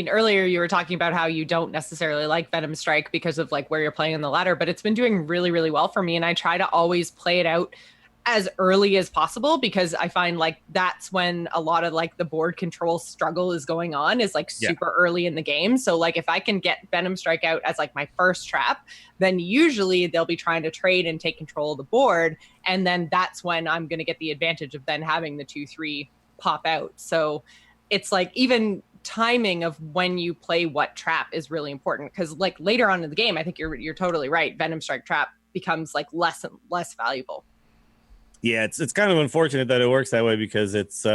earlier you were talking about how you don't necessarily like Venom Strike because of like where you're playing on the ladder, but it's been doing really, really well for me. And I try to always play it out as early as possible, because I find like that's when a lot of like the board control struggle is going on, is like super early in the game. So like if I can get Venom Strike out as like my first trap, then usually they'll be trying to trade and take control of the board. And then that's when I'm going to get the advantage of then having the 2-3 pop out. So it's like even timing of when you play what trap is really important, because like later on in the game, I think you're totally right. Venom Strike trap becomes like less and less valuable. Yeah, it's kind of unfortunate that it works that way, because it's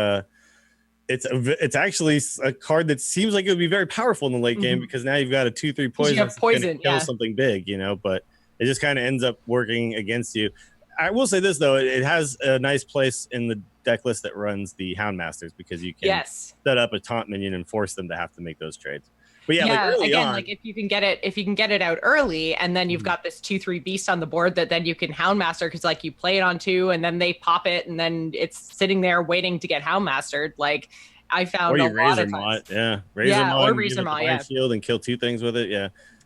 actually a card that seems like it would be very powerful in the late game, because now you've got a 2-3 poison. You have poison, kill something big, but it just kind of ends up working against you. I will say this though, it has a nice place in the deck list that runs the Houndmasters, because you can set up a taunt minion and force them to have to make those trades. But like early on, like if you can get it out early, and then you've got this 2-3 beast on the board that then you can Houndmaster, because like you play it on 2 and then they pop it and then it's sitting there waiting to get Houndmastered. Like I found a lot of times. Razor Maw, shield and kill 2 things with it.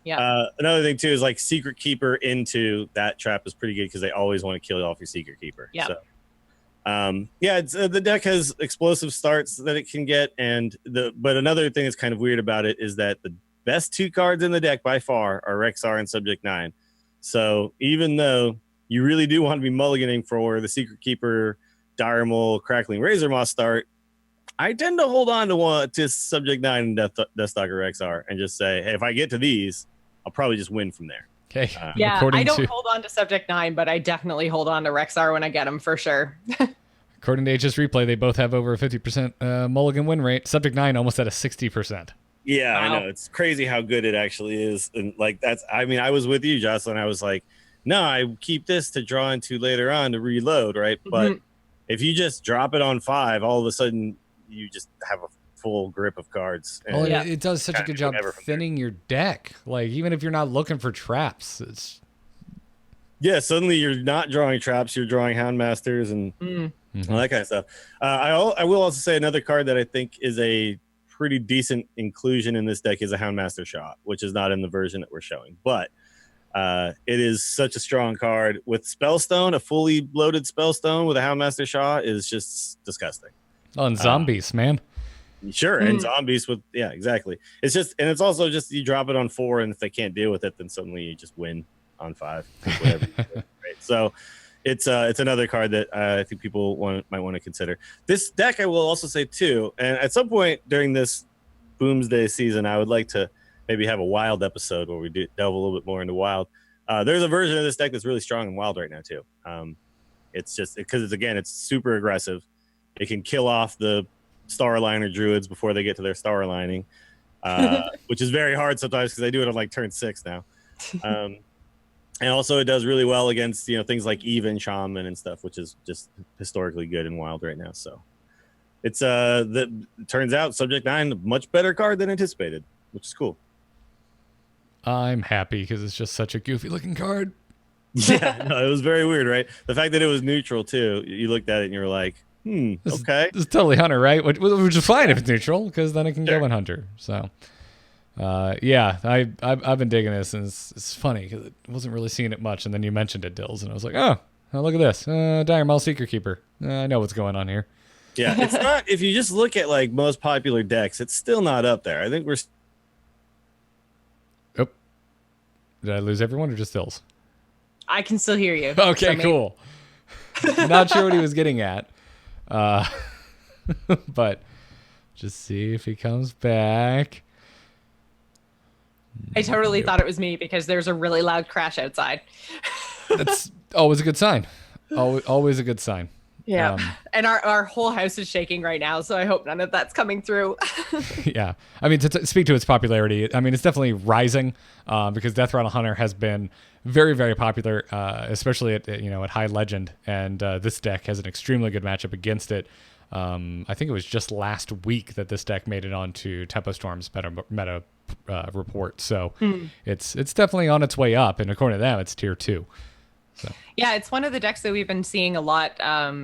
Yeah. Another thing too is like Secret Keeper into that trap is pretty good, because they always want to kill off your Secret Keeper. Yeah. So, it's the deck has explosive starts that it can get, but another thing that's kind of weird about it is that the best 2 cards in the deck by far are Rexar and Subject 9. So even though you really do want to be mulliganing for the Secret Keeper, Dire Mole, Crackling Razor Maw start, I tend to hold on to Subject 9 and Deathstalker Rexar and just say, hey, if I get to these, I'll probably just win from there. Okay. I don't hold on to Subject 9, but I definitely hold on to Rexar when I get them, for sure. According to HS Replay, they both have over a 50% mulligan win rate. Subject 9 almost at a 60%. Yeah, wow. I know. It's crazy how good it actually is. And like I was with you, Jocelyn. I was like, no, I keep this to draw into later on to reload, right? But if you just drop it on 5, all of a sudden you just have a full grip of cards. It does such a good job thinning your deck. Like, even if you're not looking for traps, suddenly you're not drawing traps, you're drawing Houndmasters and all that kind of stuff. I will also say another card that I think is a pretty decent inclusion in this deck is a Houndmaster Shot, which is not in the version that we're showing, but it is such a strong card. With Spellstone, a fully loaded Spellstone with a Houndmaster Shot is just disgusting. Oh, and zombies, man. Sure, and zombies with exactly. It's just, and it's also just you drop it on 4, and if they can't deal with it, then suddenly you just win on 5. Whatever. Right? So it's another card that I think people might want to consider. This deck, I will also say too, and at some point during this Boomsday season, I would like to maybe have a wild episode where we delve a little bit more into wild. There's a version of this deck that's really strong in wild right now too. It's just because it's super aggressive. It can kill off the star aligner druids before they get to their star aligning, which is very hard sometimes because I do it on like turn 6 now. And also it does really well against things like even shaman and stuff, which is just historically good in wild right now. So it's turns out Subject 9 a much better card than anticipated, which is cool. I'm happy because it's just such a goofy looking card. Yeah, no, it was very weird, right? The fact that it was neutral tue, you looked at it and you were like, okay. This is totally Hunter, right? Which is fine if it's neutral, because then it can go in Hunter. So, yeah, I've been digging this, and it's funny because I wasn't really seeing it much, and then you mentioned it, Dills, and I was like, oh look at this. Dire Maul Seeker Keeper. I know what's going on here. Yeah, it's not, if you just look at like most popular decks, it's still not up there. I think we're... Oh. Did I lose everyone or just Dills? I can still hear you. Okay, cool. Not sure what he was getting at. But just see if he comes back. I totally thought it was me because there's a really loud crash outside. That's always a good sign. Always a good sign. Yeah. And our whole house is shaking right now, so I hope none of that's coming through. Yeah. I mean, to speak to its popularity, I mean, it's definitely rising because Death Rattle Hunter has been very, very popular, especially at High Legend. And this deck has an extremely good matchup against it. I think it was just last week that this deck made it onto Tempo Storm's meta report. So it's definitely on its way up. And according to them, it's tier 2. So. Yeah, it's one of the decks that we've been seeing a lot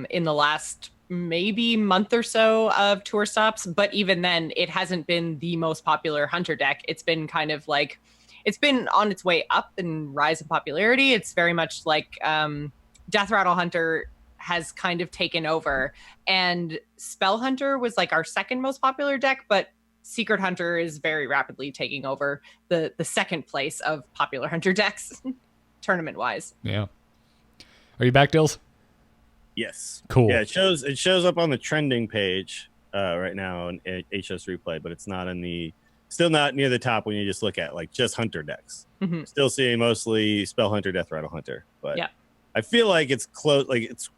in the last maybe month or so of tour stops. But even then, it hasn't been the most popular Hunter deck. It's been kind of like, it's been on its way up and rise in popularity. It's very much like Death Rattle Hunter has kind of taken over. And Spell Hunter was like our second most popular deck, but Secret Hunter is very rapidly taking over the second place of popular Hunter decks tournament-wise. Yeah. Are you back, Dills? Yes. Cool. Yeah, it shows up on the trending page right now on HS Replay, but it's not still not near the top when you just look at like just Hunter decks. Mm-hmm. Still seeing mostly Spell Hunter, Death Rattle Hunter, but yeah. I feel like it's close. Like it's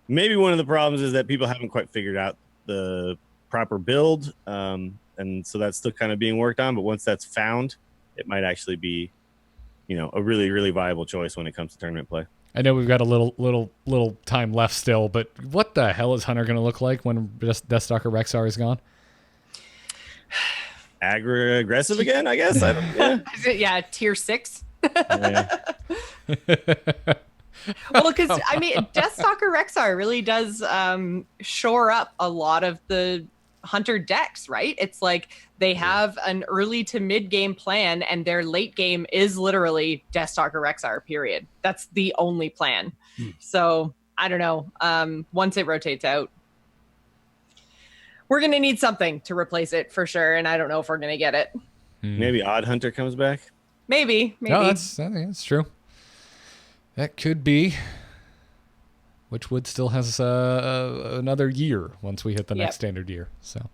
maybe one of the problems is that people haven't quite figured out the proper build, and so that's still kind of being worked on. But once that's found, it might actually be, a really, really viable choice when it comes to tournament play. I know we've got a little time left still, but what the hell is Hunter going to look like when Deathstalker Rexar is gone? Aggressive again, I guess. Yeah, tier 6. Yeah. Well, because I mean, Deathstalker Rexar really does shore up a lot of the Hunter decks, right? It's like they have an early to mid game plan, and their late game is literally Deathstalker Rexar. Period. That's the only plan. So I don't know. Once it rotates out, we're gonna need something to replace it for sure, and I don't know if we're gonna get it. Maybe Odd Hunter comes back. Maybe. No, I think that's true. That could be, which would still has another year once we hit the next standard year. So,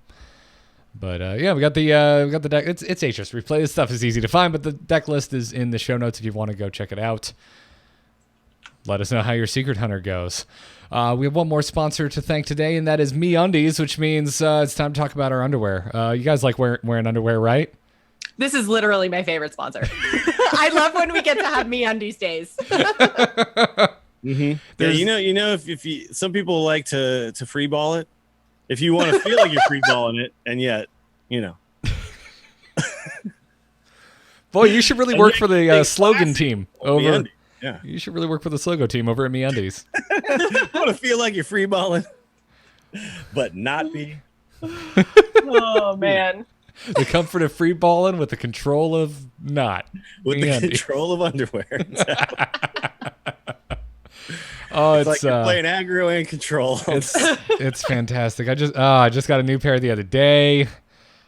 but yeah, we got the deck. It's HS Replay. This stuff is easy to find, but the deck list is in the show notes if you want to go check it out. Let us know how your Secret Hunter goes. We have one more sponsor to thank today, and that is MeUndies, which means it's time to talk about our underwear. You guys like wearing underwear, right? This is literally my favorite sponsor. I love when we get to have MeUndies days. Mm-hmm. Yeah, if some people like to free ball it. If you want to feel like you're free balling it, and yet, boy, you should really work for the slogan team over. MeUndies. Yeah, you should really work for the slogan team over at MeUndies. Want to feel like you're free balling, but not be. Oh man. The comfort of free balling with the control of not. With the control of underwear. Oh, It's like you're playing aggro and control. it's fantastic. I just got a new pair the other day.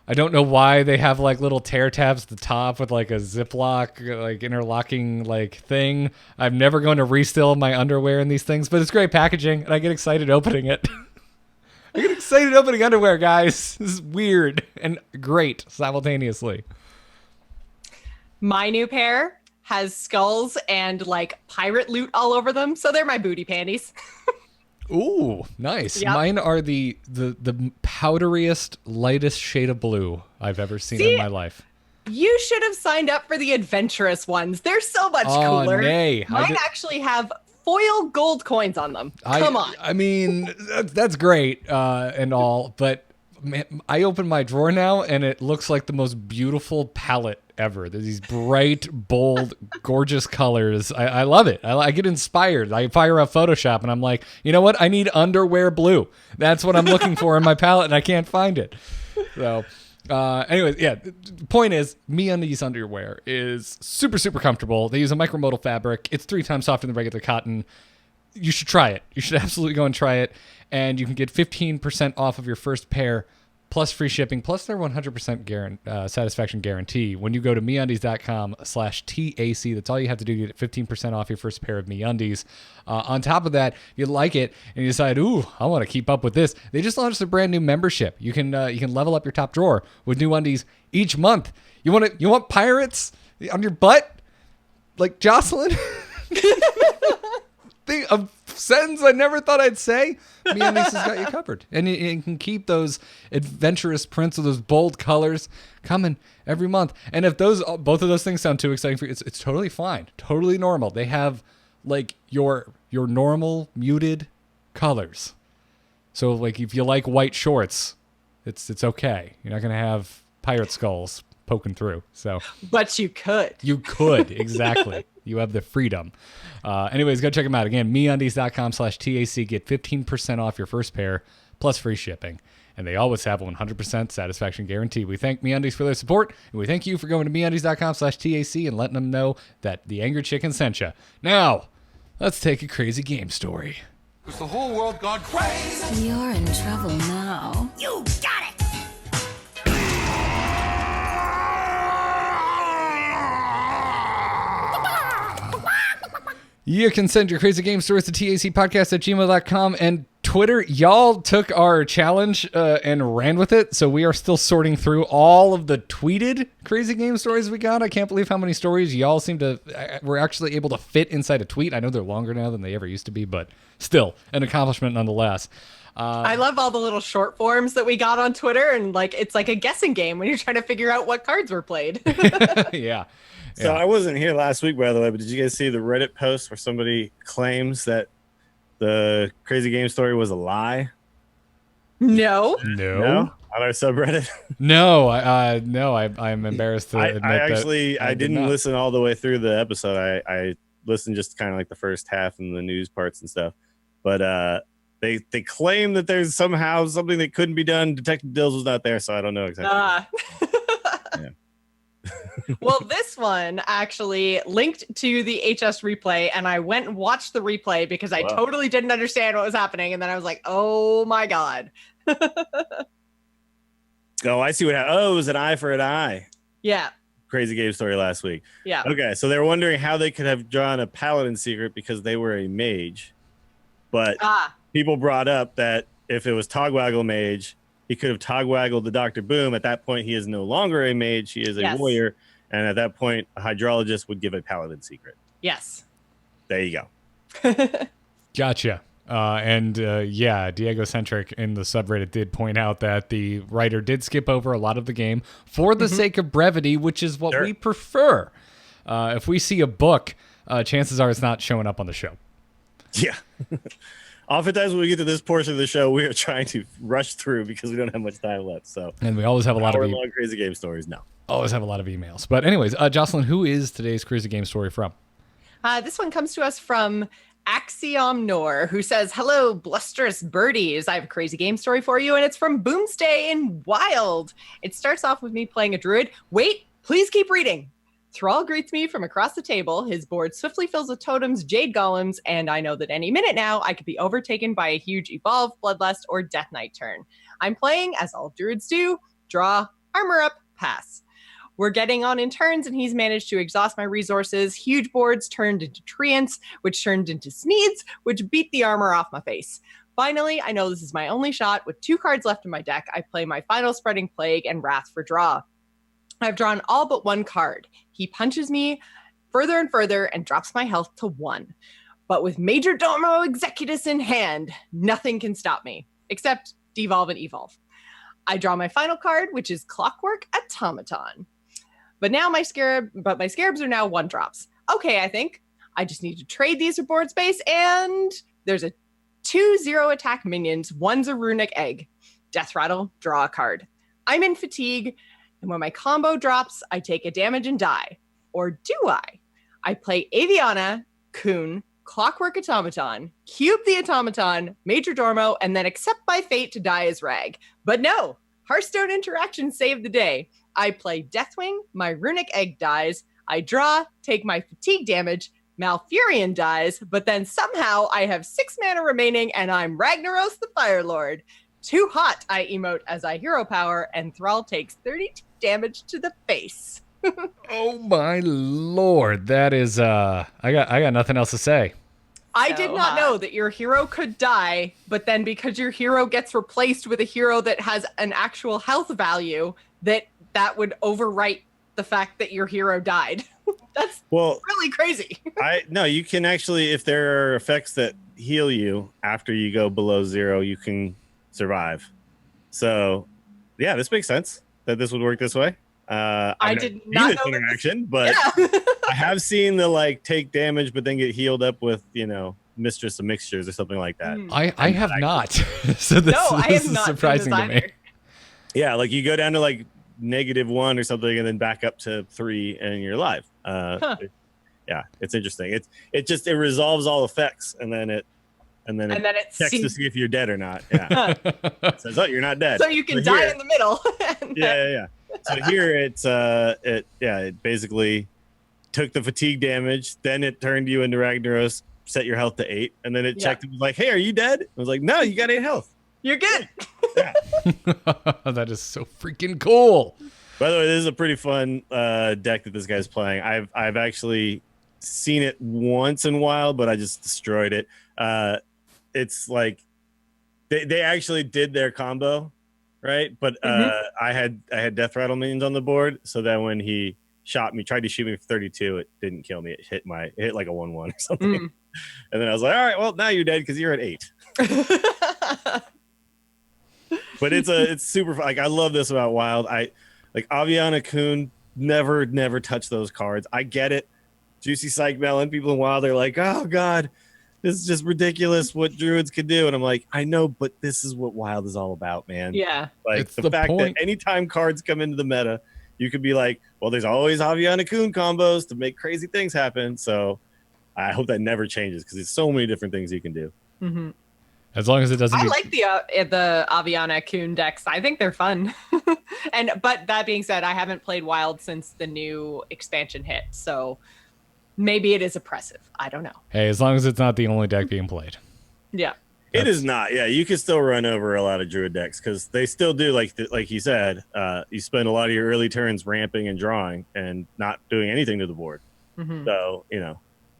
I don't know why they have like little tear tabs at the top with like a Ziploc like interlocking like thing. I'm never going to restill my underwear in these things, but it's great packaging and I get excited opening it. I get excited opening underwear, guys. This is weird and great simultaneously. My new pair has skulls and like pirate loot all over them, so they're my booty panties. Ooh, nice. Yep. Mine are the powderiest, lightest shade of blue I've ever seen in my life. You should have signed up for the adventurous ones. They're so much cooler. Nay. Mine actually have foil gold coins on them. Come on. I mean, that's great and all, but man, I open my drawer now and it looks like the most beautiful palette ever. There's these bright, bold, gorgeous colors. I love it. I get inspired. I fire up Photoshop and I'm like, you know what? I need underwear blue. That's what I'm looking for in my palette and I can't find it. So anyways, yeah, the point is MeUndies underwear is super, super comfortable. They use a micromodal fabric. It's 3 times softer than regular cotton. You should try it. You should absolutely go and try it. And you can get 15% off of your first pair plus free shipping, plus their 100% satisfaction guarantee. When you go to MeUndies.com/TAC, that's all you have to do to get 15% off your first pair of MeUndies. On top of that, if you like it and you decide, ooh, I want to keep up with this, they just launched a brand new membership. You can level up your top drawer with new undies each month. You want pirates on your butt, like Jocelyn? A sentence I never thought I'd say. MeUndies has got you covered, and you can keep those adventurous prints of those bold colors coming every month. And if both of those things sound too exciting for you, it's totally fine, totally normal. They have like your normal muted colors. So like if you like white shorts, it's okay. You're not gonna have pirate skulls poking through. So, but you could. You could, exactly. You have the freedom. Anyways, go check them out. Again, MeUndies.com/TAC. Get 15% off your first pair plus free shipping. And they always have a 100% satisfaction guarantee. We thank MeUndies for their support, and we thank you for going to MeUndies.com/TAC and letting them know that the Angry Chicken sent you. Now, let's take a crazy game story. Has the whole world gone crazy? You're in trouble now. You got it! You can send your crazy game stories to tacpodcast@gmail.com and Twitter. Y'all took our challenge and ran with it, so we are still sorting through all of the tweeted crazy game stories we got. I can't believe how many stories y'all were actually able to fit inside a tweet. I know they're longer now than they ever used to be, but still an accomplishment nonetheless. I love all the little short forms that we got on Twitter, and like it's like a guessing game when you're trying to figure out what cards were played. Yeah. So I wasn't here last week, by the way, but did you guys see the Reddit post where somebody claims that the crazy game story was a lie? No. On our subreddit? No, I'm embarrassed to admit that. I didn't listen all the way through the episode. I listened just kind of like the first half and the news parts and stuff. But they claim that there's somehow something that couldn't be done. Detective Dills was not there, so I don't know exactly. Yeah. Well, this one actually linked to the HS replay, and I went and watched the replay because I totally didn't understand what was happening, and then I was like, oh my god. Oh, I see what happened. Oh, it was an eye for an eye. Yeah. Crazy game story last week. Yeah. Okay, so they were wondering how they could have drawn a paladin secret because they were a mage. But people brought up that if it was Togwaggle mage, he could have Togwaggled the Dr. Boom. At that point, he is no longer a mage. He is a warrior. And at that point, a hydrologist would give a paladin secret. Yes. There you go. Gotcha. Diego Centric in the subreddit did point out that the writer did skip over a lot of the game for the sake of brevity, which is what we prefer. If we see a book, chances are it's not showing up on the show. Yeah. Oftentimes when we get to this portion of the show, we are trying to rush through because we don't have much time left. So, and we always have a lot of long crazy game stories. No, always have a lot of emails. But anyways, Jocelyn, who is today's crazy game story from? This one comes to us from Axiom Nor, who says, "Hello, blusterous birdies. I have a crazy game story for you, and it's from Boomstay in Wild. It starts off with me playing a druid. Wait, please keep reading. Thrall greets me from across the table. His board swiftly fills with totems, jade golems, and I know that any minute now I could be overtaken by a huge Evolve, Bloodlust, or Death Knight turn. I'm playing, as all druids do, draw, armor up, pass. We're getting on in turns, and he's managed to exhaust my resources. Huge boards turned into treants, which turned into sneeds, which beat the armor off my face. Finally, I know this is my only shot. With 2 cards left in my deck, I play my final Spreading Plague and Wrath for draw. I've drawn all but 1 card. He punches me further and further and drops my health to 1. But with Major Domo Executus in hand, nothing can stop me, except devolve and evolve. I draw my final card, which is Clockwork Automaton. But my scarabs are now 1-drops. Okay, I think. I just need to trade these for board space, and there's a 2/0 attack minions. One's a runic egg. Death Rattle, draw a card. I'm in fatigue, and when my combo drops, I take a damage and die. Or do I? I play Aviana, Kun, Clockwork Automaton, Cube the Automaton, Major Dormo, and then accept my fate to die as Rag. But no, Hearthstone interaction saved the day. I play Deathwing, my runic egg dies, I draw, take my fatigue damage, Malfurion dies, but then somehow I have 6 mana remaining and I'm Ragnaros the Fire Lord. Too hot, I emote as I hero power, and Thrall takes 32 damage to the face. Oh my lord, that is I got nothing else to say. I did not know that your hero could die, but then because your hero gets replaced with a hero that has an actual health value, that would overwrite the fact that your hero died. That's really crazy. No, you can actually, if there are effects that heal you after you go below 0, you can survive. So yeah, this makes sense that this would work this way. I did not know interaction, but I have seen the take damage but then get healed up with Mistress of Mixtures or something like that. I have not. So this is surprising to me. Yeah, you go down to -1 or something and then back up to 3 and you're alive. Yeah, it's interesting. It resolves all effects and then it checks to see if you're dead or not. Yeah. It says, oh, you're not dead. So you can die in the middle. Yeah. So here it basically took the fatigue damage, then it turned you into Ragnaros, set your health to 8, and then it checked and was like, hey, are you dead? I was like, no, you got 8 health. You're good. Yeah. That is so freaking cool. By the way, this is a pretty fun deck that this guy's playing. I've actually seen it once in a while, but I just destroyed it. It's like they actually did their combo, right? But I had Death Rattle minions on the board, so that when he tried to shoot me for 32, it didn't kill me. It hit like a 1/1 or something. And then I was like, all right, well, now you're dead because you're at 8. But it's super fun. I love this about Wild. Aviana Kun, never touch those cards. I get it. Juicy Psych Melon, people in Wild are like, oh god, this is just ridiculous what druids can do. And I'm like, I know, but this is what Wild is all about, man. Yeah. It's the fact point. that anytime cards come into the meta, you could be like, well, there's always Aviana Kun combos to make crazy things happen. So I hope that never changes because there's so many different things you can do. Mm-hmm. As long as it doesn't. I like the Aviana Kun decks. I think they're fun. But that being said, I haven't played Wild since the new expansion hit, so maybe it is oppressive. I don't know. Hey, as long as it's not the only deck being played. Yeah. It is not. Yeah, you can still run over a lot of druid decks because they still do, like you said, you spend a lot of your early turns ramping and drawing and not doing anything to the board. Mm-hmm. So,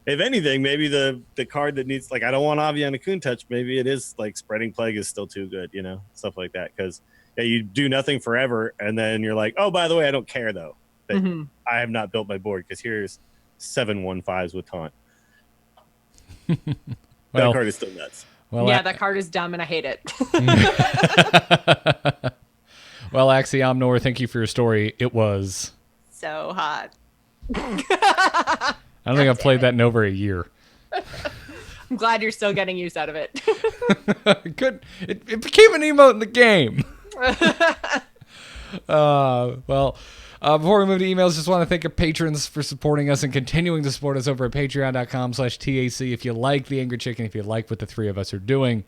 if anything, maybe the card that needs, I don't want Aviana Kun touch, maybe it is Spreading Plague is still too good, stuff like that. Because you do nothing forever and then you're like, oh, by the way, I don't care though. That I have not built my board because here's 7/1/5s with taunt. That card is still nuts. Well, that card is dumb and I hate it. Well, Axiomnor, thank you for your story. It was so hot. I don't think I've played that in over a year. I'm glad you're still getting use out of it. Good. It became an emote in the game. Before we move to emails, just want to thank our patrons for supporting us and continuing to support us over at patreon.com/TAC. If you like the Angry Chicken, if you like what the three of us are doing,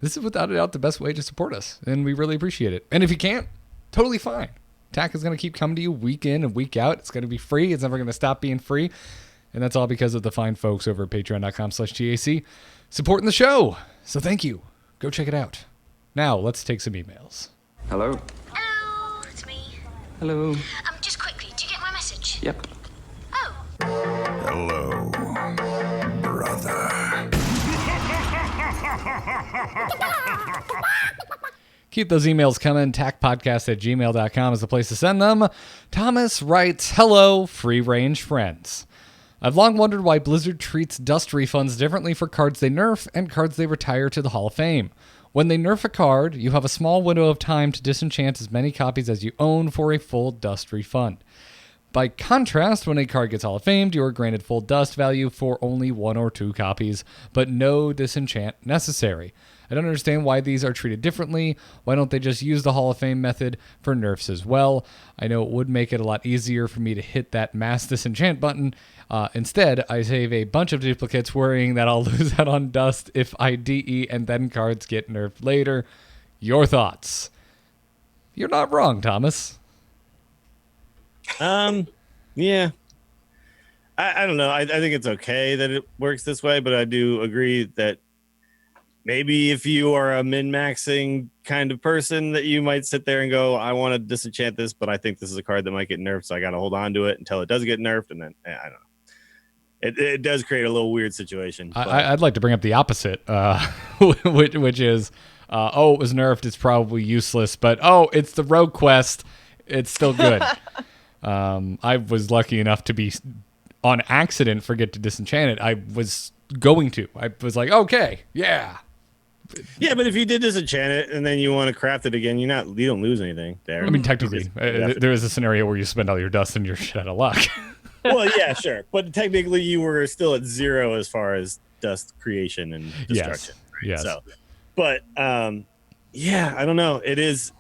this is without a doubt the best way to support us, and we really appreciate it. And if you can't, totally fine. TAC is going to keep coming to you week in and week out. It's going to be free. It's never going to stop being free. And that's all because of the fine folks over at patreon.com/TAC supporting the show. So thank you. Go check it out. Now, let's take some emails. Hello. Hello, it's me. Hello. Just quickly, do you get my message? Yep. Oh, Hello, brother. Keep those emails coming. tacpodcast@gmail.com is the place to send them. Thomas writes, hello, free-range friends. I've long wondered why Blizzard treats dust refunds differently for cards they nerf and cards they retire to the Hall of Fame. When they nerf a card, you have a small window of time to disenchant as many copies as you own for a full dust refund. By contrast, when a card gets Hall of Famed, you are granted full dust value for only 1 or 2 copies, but no disenchant necessary. I don't understand why these are treated differently. Why don't they just use the Hall of Fame method for nerfs as well? I know it would make it a lot easier for me to hit that mass disenchant button. Instead, I save a bunch of duplicates worrying that I'll lose out on dust if I DE and then cards get nerfed later. Your thoughts? You're not wrong, Thomas. Yeah. I don't know. I think it's okay that it works this way, but I do agree that maybe if you are a min-maxing kind of person, that you might sit there and go, I want to disenchant this, but I think this is a card that might get nerfed, so I got to hold on to it until it does get nerfed, and then, I don't know. It does create a little weird situation. I'd like to bring up the opposite, which is, it was nerfed, it's probably useless, but, it's the rogue quest, it's still good. I was lucky enough to be, on accident, forget to disenchant it. I was going to. I was like, okay, yeah. Yeah, but if you did disenchant it and then you want to craft it again, you don't lose anything there. I mean, technically, there is a scenario where you spend all your dust and you're shit out of luck. Well, yeah, sure, but technically you were still at 0 as far as dust creation and destruction. Yes. Right? So, but yeah, I don't know. It's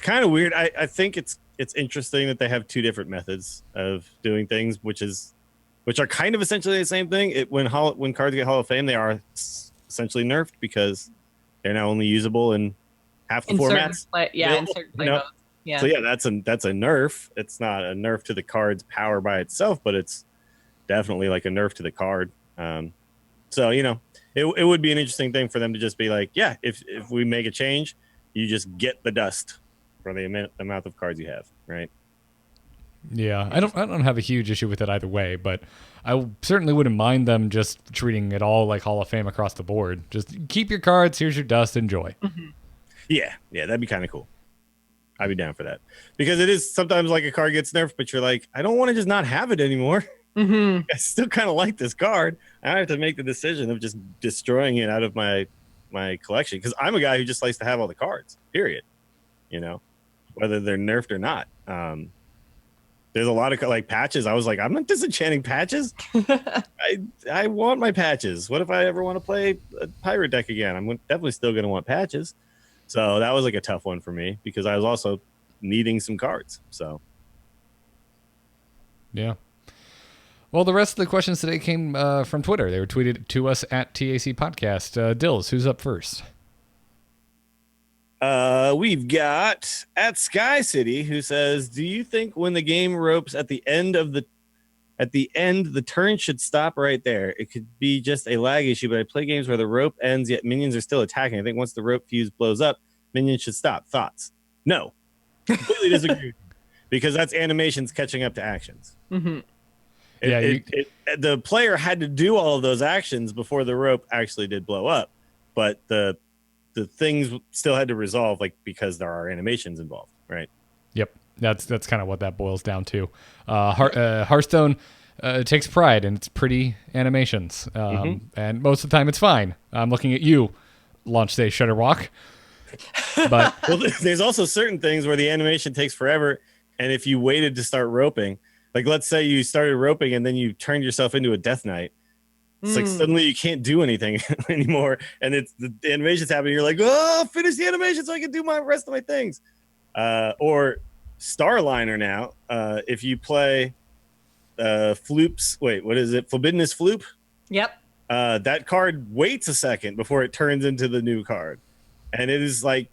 kind of weird. I think it's interesting that they have 2 different methods of doing things, which are kind of essentially the same thing. When cards get Hall of Fame, they are essentially nerfed because they're now only usable in half the formats. In certain play modes. Yeah. So yeah, that's a nerf. It's not a nerf to the card's power by itself, but it's definitely like a nerf to the card. So it would be an interesting thing for them to just be like, yeah, if we make a change, you just get the dust for the amount of cards you have, right? Yeah, I don't have a huge issue with it either way, but I certainly wouldn't mind them just treating it all like Hall of Fame across the board. Just keep your cards, here's your dust, enjoy. Mm-hmm. Yeah, that'd be kind of cool. I'd be down for that. Because it is sometimes like a card gets nerfed, but you're like, I don't want to just not have it anymore. Mm-hmm. I still kind of like this card. I have to make the decision of just destroying it out of my collection, because I'm a guy who just likes to have all the cards, period. Whether they're nerfed or not. There's a lot of like patches. I was like, I'm not disenchanting patches. I want my patches. What if I ever want to play a pirate deck again? I'm definitely still going to want patches. So that was like a tough one for me because I was also needing some cards. So yeah. Well, the rest of the questions today came from Twitter. They were tweeted to us at TAC Podcast. Dills, who's up first? We've got at Sky City, who says, do you think when the game ropes at the end, the turn should stop right there? It could be just a lag issue, but I play games where the rope ends, yet minions are still attacking. I think once the rope fuse blows up, minions should stop. Thoughts? No. Completely disagree. Because that's animations catching up to actions. Mm-hmm. The player had to do all of those actions before the rope actually did blow up, but the things still had to resolve, like, because there are animations involved, right? Yep, that's kind of what that boils down to. Hearthstone takes pride in its pretty animations, and most of the time it's fine. I'm looking at you, launch day Shutterwalk. But well, there's also certain things where the animation takes forever, and if you waited to start roping, like let's say you started roping and then you turned yourself into a Death Knight. It's like suddenly you can't do anything anymore, and it's the animation's happening. You're like, oh, finish the animation so I can do my rest of my things. Or Starliner now, if you play Floop's, what is it? Forbiddenest Floop? Yep. That card waits a second before it turns into the new card, and it is like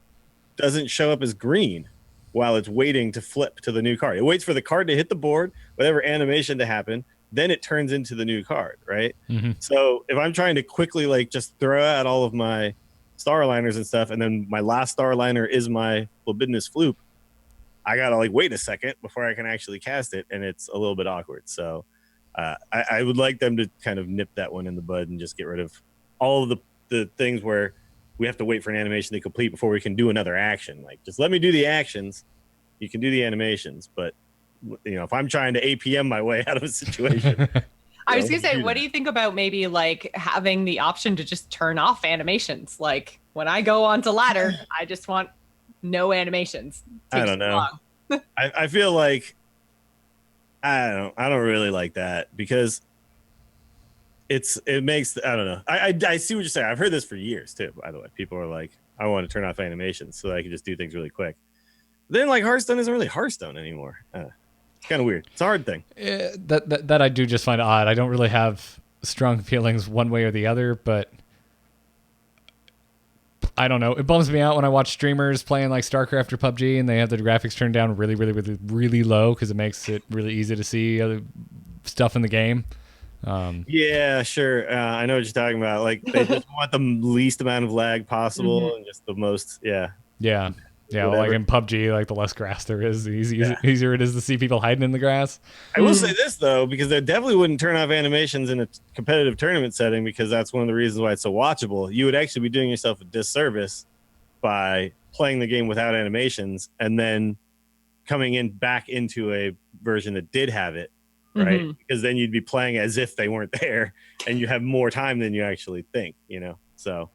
doesn't show up as green. while it's waiting to flip to the new card. It waits for the card to hit the board, whatever animation to happen, then it turns into the new card, right? Mm-hmm. So if I'm trying to quickly like just throw out all of my star liners and stuff, and then my last star liner is my libidinous floop, I gotta like wait a second before I can actually cast it, and it's a little bit awkward. So I would like them to kind of nip that one in the bud and just get rid of all of the things where we have to wait for an animation to complete before we can do another action. Like, just let me do the actions. You can do the animations, but you know, if I'm trying to APM my way out of a situation. I was gonna say, what do you think about maybe like having the option to just turn off animations? Like when I go onto ladder, I just want no animations. I don't know. I feel like I don't really like that because it makes, I don't know. I see what you're saying. I've heard this for years too, by the way. People are like, I want to turn off animations so that I can just do things really quick. But then like Hearthstone isn't really Hearthstone anymore. It's kind of weird. It's a hard thing. That I do just find odd. I don't really have strong feelings one way or the other, but I don't know. It bums me out when I watch streamers playing like StarCraft or PUBG and they have the graphics turned down really, really, really, really low because it makes it really easy to see other stuff in the game. Yeah, sure. I know what you're talking about. Like they just want the least amount of lag possible and just the most. Yeah. Well, like in PUBG, like the less grass there is, the easier it is to see people hiding in the grass. I will say this though, because they definitely wouldn't turn off animations in a competitive tournament setting, because that's one of the reasons why it's so watchable. You would actually be doing yourself a disservice by playing the game without animations and then coming in back into a version that did have it, right? Because then you'd be playing as if they weren't there, and you have more time than you actually think, you know. So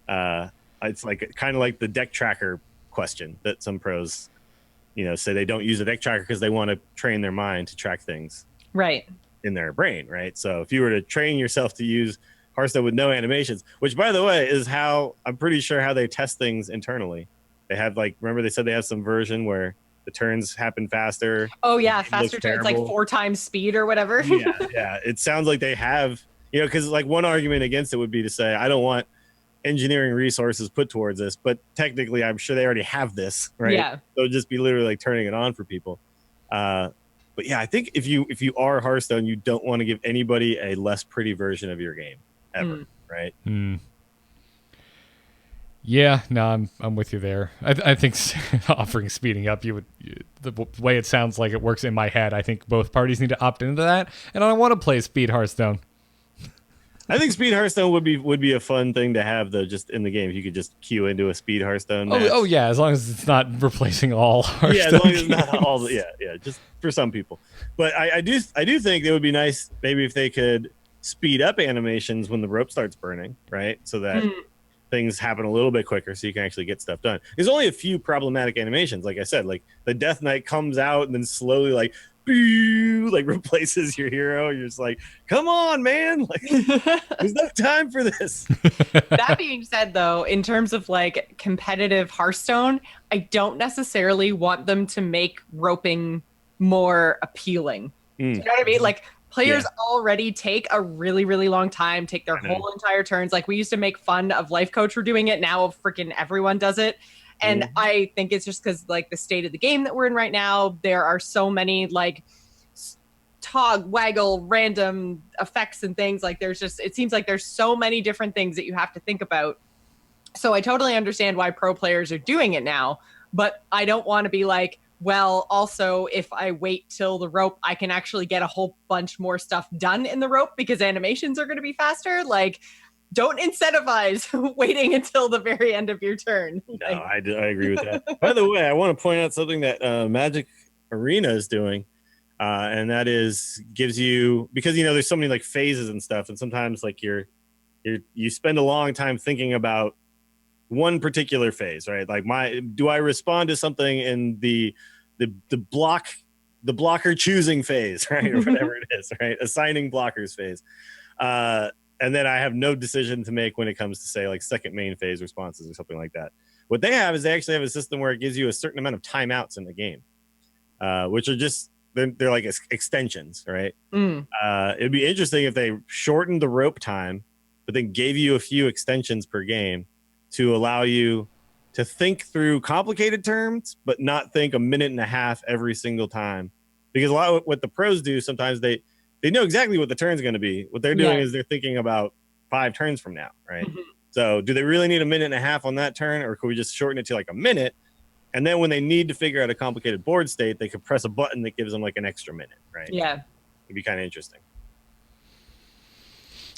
it's like kind of like the deck tracker question that some pros, you know, say they don't use a deck tracker because they want to train their mind to track things right in their brain, right? So if you were to train yourself to use Hearthstone with no animations, which by the way is how I'm pretty sure how they test things internally. They have like, remember they said they have some version where the turns happen faster. Oh yeah, faster turns, like 4 times speed or whatever. yeah. It sounds like they have, you know, because like one argument against it would be to say I don't want engineering resources put towards this, but technically I'm sure they already have this, right? Yeah. So it'd just be literally like turning it on for people. But yeah, I think if you are Hearthstone, you don't want to give anybody a less pretty version of your game ever, right? Yeah, no, I'm with you there. I think offering speeding up, the way it sounds like it works in my head, I think both parties need to opt into that, and I want to play speed Hearthstone. I think Speed Hearthstone would be a fun thing to have though, just in the game. If you could just queue into a Speed Hearthstone match. Oh yeah, as long as it's not replacing all Hearthstone. Yeah, as long as it's not all. Yeah, just for some people. But I do think it would be nice maybe if they could speed up animations when the rope starts burning, right? So that things happen a little bit quicker, so you can actually get stuff done. There's only a few problematic animations, like I said, like the Death Knight comes out and then slowly like replaces your hero. You're just like, come on, man, like there's no time for this. That being said though, in terms of like competitive Hearthstone, I don't necessarily want them to make roping more appealing. Do you know what I mean? Like players already take a really, really long time, take their whole entire turns. Like we used to make fun of Life Coach for doing it. Now freaking everyone does it. And I think it's just because like the state of the game that we're in right now, there are so many like tog, waggle, random effects and things. Like there's just, it seems like there's so many different things that you have to think about. So I totally understand why pro players are doing it now, but I don't want to be like, well, also if I wait till the rope, I can actually get a whole bunch more stuff done in the rope because animations are going to be faster. Like, don't incentivize waiting until the very end of your turn. No, I agree with that. By the way, I want to point out something that Magic Arena is doing, and that is gives you, because you know there's so many like phases and stuff, and sometimes like you spend a long time thinking about one particular phase, right? Like do I respond to something in the blocker choosing phase, right, or whatever it is, right? Assigning blockers phase. And then I have no decision to make when it comes to say like second main phase responses or something like that. What they have is they actually have a system where it gives you a certain amount of timeouts in the game, which are just, they're like extensions, right? It'd be interesting if they shortened the rope time, but then gave you a few extensions per game to allow you to think through complicated terms, but not think a minute and a half every single time. Because a lot of what the pros do, sometimes they know exactly what the turn's going to be. What they're doing is they're thinking about 5 turns from now, right? Mm-hmm. So do they really need a minute and a half on that turn, or could we just shorten it to like a minute? And then when they need to figure out a complicated board state, they could press a button that gives them like an extra minute, right? Yeah. It'd be kind of interesting.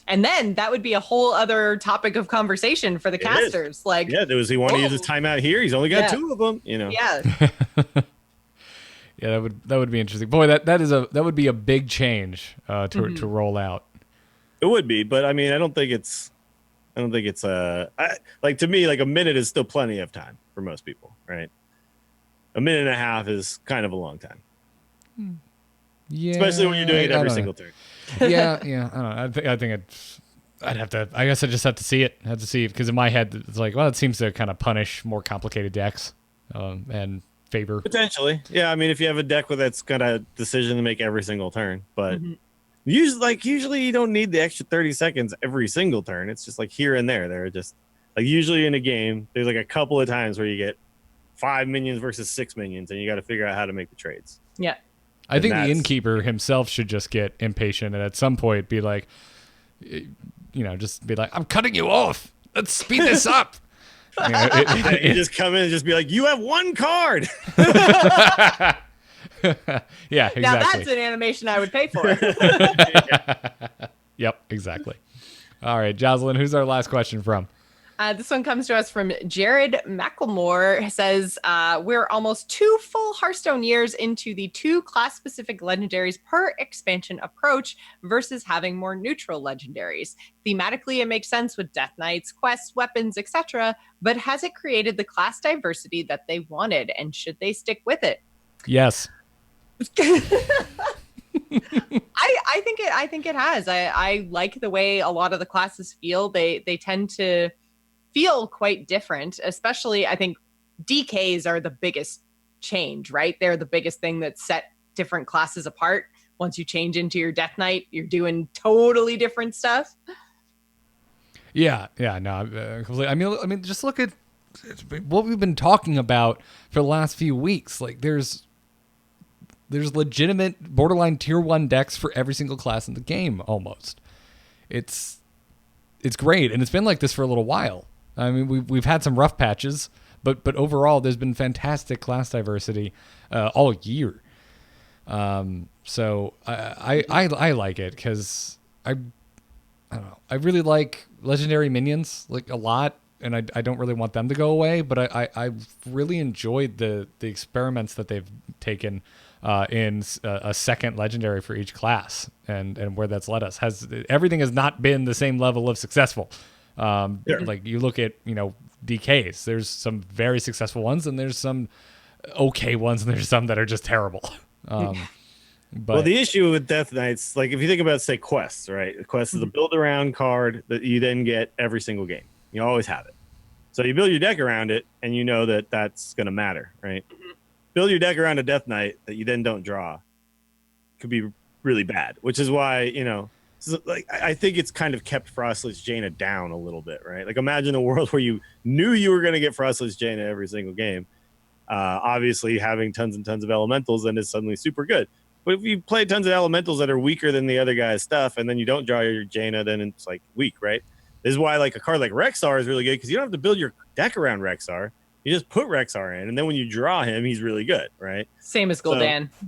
And then that would be a whole other topic of conversation for the casters. Like, does he want to use his timeout here? He's only got 2 of them, you know. Yeah. Yeah, that would be interesting. Boy, that would be a big change to roll out. It would be, but I mean, I don't think it's like, to me, like a minute is still plenty of time for most people, right? A minute and a half is kind of a long time. Yeah, especially when you're doing it every single turn. Yeah, I don't know. I think I'd have to. I guess I just have to see it. I have to see it, because in my head it's like, well, it seems to kind of punish more complicated decks and favor potentially. Yeah, I mean, if you have a deck that's got a decision to make every single turn, but usually you don't need the extra 30 seconds every single turn. It's just like here and there. They're just like, usually in a game, there's like a couple of times where you get 5 minions versus 6 minions, and you got to figure out how to make the trades. Yeah. I think the innkeeper himself should just get impatient and at some point be like, just be like, I'm cutting you off. Let's speed this up. You just come in and just be like, you have 1 card. Yeah, exactly. Now that's an animation I would pay for. Yep, exactly. All right, Jocelyn, who's our last question from? This one comes to us from Jared McElmore. It says, we're almost 2 full Hearthstone years into the 2 class-specific legendaries per expansion approach versus having more neutral legendaries. Thematically, it makes sense with Death Knights, quests, weapons, etc., but has it created the class diversity that they wanted, and should they stick with it? Yes. I think it has. I like the way a lot of the classes feel. They tend to feel quite different, especially I think DKs are the biggest change, right? They're the biggest thing that set different classes apart. Once you change into your Death Knight, you're doing totally different stuff. Yeah, no, completely. I mean, just look at what we've been talking about for the last few weeks. Like, there's legitimate borderline tier 1 decks for every single class in the game. Almost, it's great, and it's been like this for a little while. I mean, we've had some rough patches, but overall, there's been fantastic class diversity all year. So I like it, because I don't know. I really like legendary minions like a lot, and I don't really want them to go away. But I really enjoyed the experiments that they've taken in a second legendary for each class, and where that's led us. Everything has not been the same level of successful. Sure. Like, you look at DKs. There's some very successful ones, and there's some okay ones, and there's some that are just terrible. But well, the issue with Death Knights, like if you think about, say, quests, right? A quest is a build around card that you then get every single game. You always have it. So you build your deck around it, and you know that that's going to matter, right? Build your deck around a Death Knight that you then don't draw could be really bad, which is why, so, like, I think it's kind of kept Frostless Jaina down a little bit, right? Like, imagine a world where you knew you were going to get Frostless Jaina every single game. Obviously, having tons and tons of elementals then is suddenly super good. But if you play tons of elementals that are weaker than the other guy's stuff, and then you don't draw your Jaina, then it's like weak, right? This is why like a card like Rexar is really good, because you don't have to build your deck around Rexar. You just put Rexar in, and then when you draw him, he's really good, right? Same as Gul'dan. So,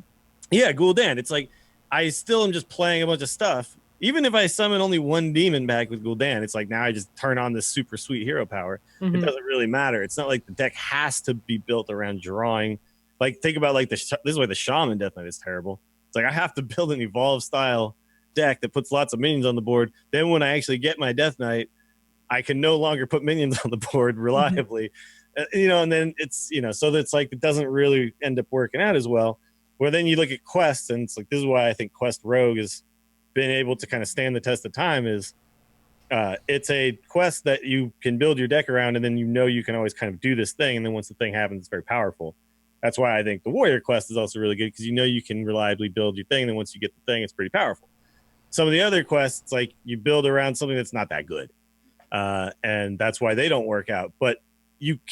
yeah, Gul'dan. It's like I still am just playing a bunch of stuff. Even if I summon only 1 demon back with Gul'dan, it's like now I just turn on this super sweet hero power. It doesn't really matter. It's not like the deck has to be built around drawing. Like, think about like this is why the Shaman Death Knight is terrible. It's like I have to build an evolved style deck that puts lots of minions on the board. Then when I actually get my Death Knight, I can no longer put minions on the board reliably. And then it's, so that's like, it doesn't really end up working out as well. Where then you look at quests, and it's like, this is why I think Quest Rogue has been able to kind of stand the test of time, is it's a quest that you can build your deck around, and then you can always kind of do this thing, and then once the thing happens, it's very powerful. That's why I think the Warrior quest is also really good, because you can reliably build your thing, and then once you get the thing, it's pretty powerful. Some of the other quests, like, you build around something that's not that good, and that's why they don't work out. But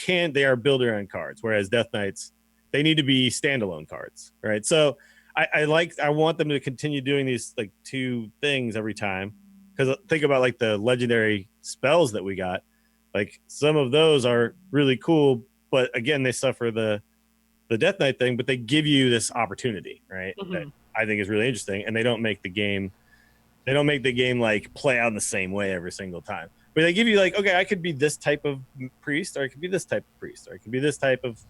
they are builder on cards, whereas Death Knights, they need to be standalone cards, right? So I want them to continue doing these like 2 things every time, because think about like the legendary spells that we got. Like some of those are really cool, but again, they suffer the Death Knight thing, but they give you this opportunity, right? That I think is really interesting, and they don't make the game like play out in the same way every single time. But they give you like, okay, I could be this type of priest, or I could be this type of priest, or I could be this type of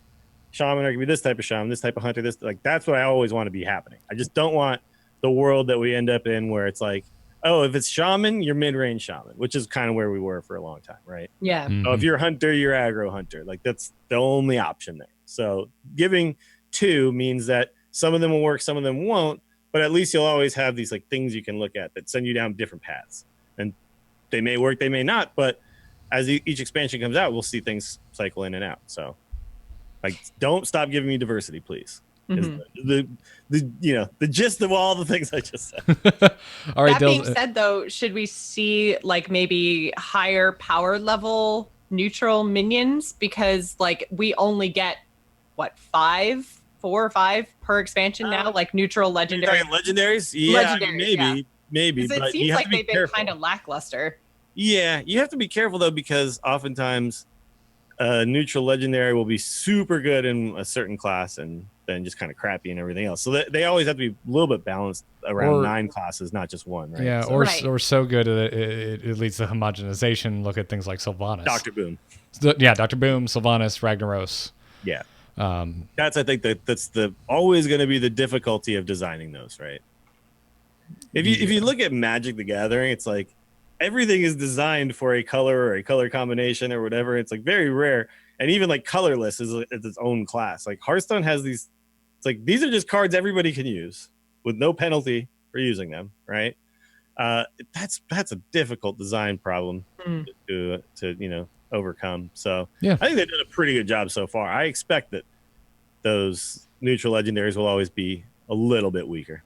shaman, or I could be this type of shaman, this type of hunter, this, like, that's what I always want to be happening. I just don't want the world that we end up in where it's like, oh, if it's shaman, you're mid-range shaman, which is kind of where we were for a long time, right? Yeah. Oh, if you're hunter, you're aggro hunter. Like that's the only option there. So giving 2 means that some of them will work, some of them won't, but at least you'll always have these like things you can look at that send you down different paths. And they may work, they may not, but as each expansion comes out, we'll see things cycle in and out. So like, don't stop giving me diversity, please. Is the gist of all the things I just said. All right, That being said, though, should we see like maybe higher power level neutral minions? Because like we only get what 4 or 5 per expansion now, like neutral legendary. You're talking legendaries? Yeah, Legendaries, maybe. It But seems you have like to be they've been careful. kind of lackluster. Yeah, you have to be careful though, because oftentimes neutral legendary will be super good in a certain class and then just kind of crappy and everything else. So they always have to be a little bit balanced around 9 classes, not just 1, right? Yeah, so, or so good that it leads to homogenization. Look at things like Sylvanas. Dr. Boom. Dr. Boom, Sylvanas, Ragnaros. Yeah. I think that's always going to be the difficulty of designing those, right? If you look at Magic the Gathering, it's like everything is designed for a color or a color combination or whatever. It's like very rare, and even like colorless is its own class. Like Hearthstone has these. It's like these are just cards everybody can use with no penalty for using them, right? That's a difficult design problem to overcome. So yeah, I think they've done a pretty good job so far. I expect that those neutral legendaries will always be a little bit weaker.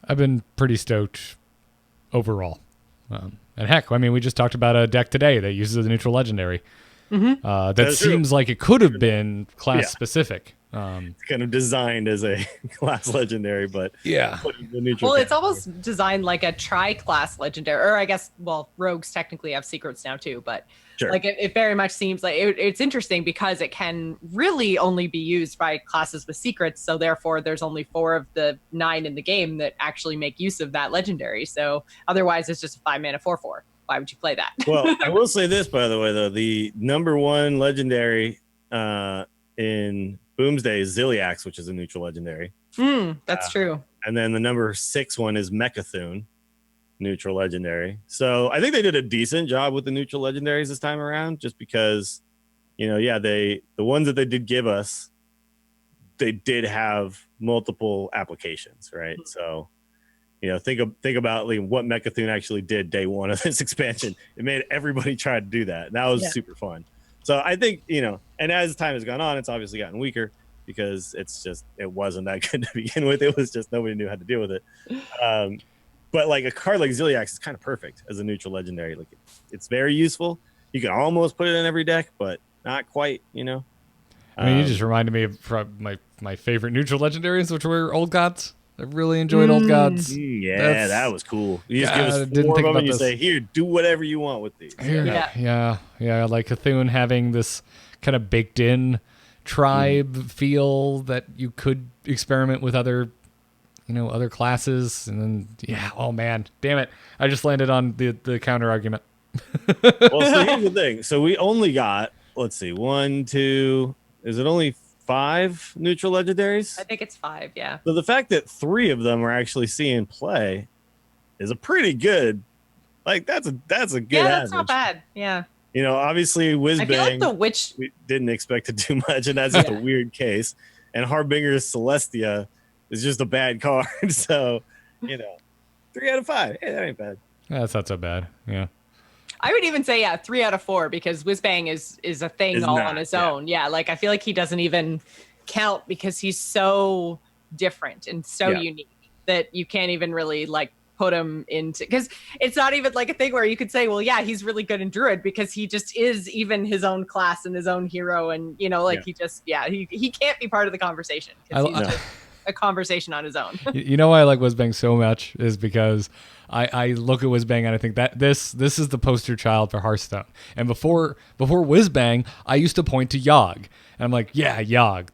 I've been pretty stoked overall. And heck, I mean, we just talked about a deck today that uses the neutral legendary. That seems like it could have been class specific. It's kind of designed as a class legendary, but yeah. It's almost designed like a tri-class legendary, or I guess, rogues technically have secrets now too, but sure. Like it very much seems like it's interesting because it can really only be used by classes with secrets. So therefore there's only 4 of the 9 in the game that actually make use of that legendary. So otherwise it's just a 5-mana 4/4. Why would you play that? Well, I will say this, by the way, though, the number 1 legendary in Boomsday is Ziliax, which is a neutral legendary. That's true. And then the number 6 one is Mechathune, neutral legendary. So I think they did a decent job with the neutral legendaries this time around, just because, the ones that they did give us, they did have multiple applications, right? So, think about like what Mechathune actually did day 1 of this expansion. It made everybody try to do that. And that was super fun. So I think, and as time has gone on, it's obviously gotten weaker because it wasn't that good to begin with. It was just nobody knew how to deal with it. But like a card like Ziliax is kind of perfect as a neutral legendary. Like it's very useful. You can almost put it in every deck, but not quite, I mean, you just reminded me of my favorite neutral legendaries, which were Old Gods. I really enjoyed Old Gods. Yeah, that was cool. You just give us 4 of them and you say, here, do whatever you want with these. Yeah. Like Cthulhu having this kind of baked in tribe feel that you could experiment with other classes. And then, oh man, damn it. I just landed on the counter argument. Well, so here's the thing. So we only got, let's see, 1, 2, is it only 5 neutral legendaries? I think it's 5, yeah. So the fact that 3 of them are actually seeing play is a pretty good, like that's a good average. That's not bad. Yeah. Obviously Whizbang, I feel like the witch we didn't expect to do much, and that's just a weird case. And Harbinger's Celestia is just a bad card. So, 3 out of 5. Hey, that ain't bad. That's not so bad. Yeah. I would even say 3 out of 4 because Whizbang is a thing on his own. Yeah, like I feel like he doesn't even count because he's so different and so unique that you can't even really like put him into, because it's not even like a thing where you could say, well, yeah, he's really good in Druid because he just is even his own class and his own hero, and he just he can't be part of the conversation because he's just a conversation on his own. You know why I like Whizbang so much is because I look at Whizbang and I think that this is the poster child for Hearthstone. And before Whizbang, I used to point to Yogg. And I'm like, yeah, Yogg.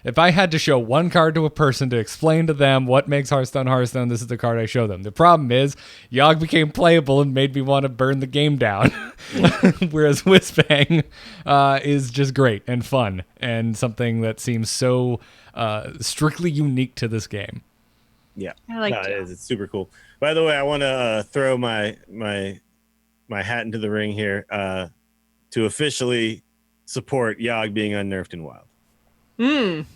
If I had to show one card to a person to explain to them what makes Hearthstone Hearthstone, this is the card I show them. The problem is Yogg became playable and made me want to burn the game down. Whereas Whizbang is just great and fun and something that seems so strictly unique to this game. Yeah, I like it is. It's super cool. By the way, I want to throw my hat into the ring here to officially support Yogg being unnerfed in Wild. Because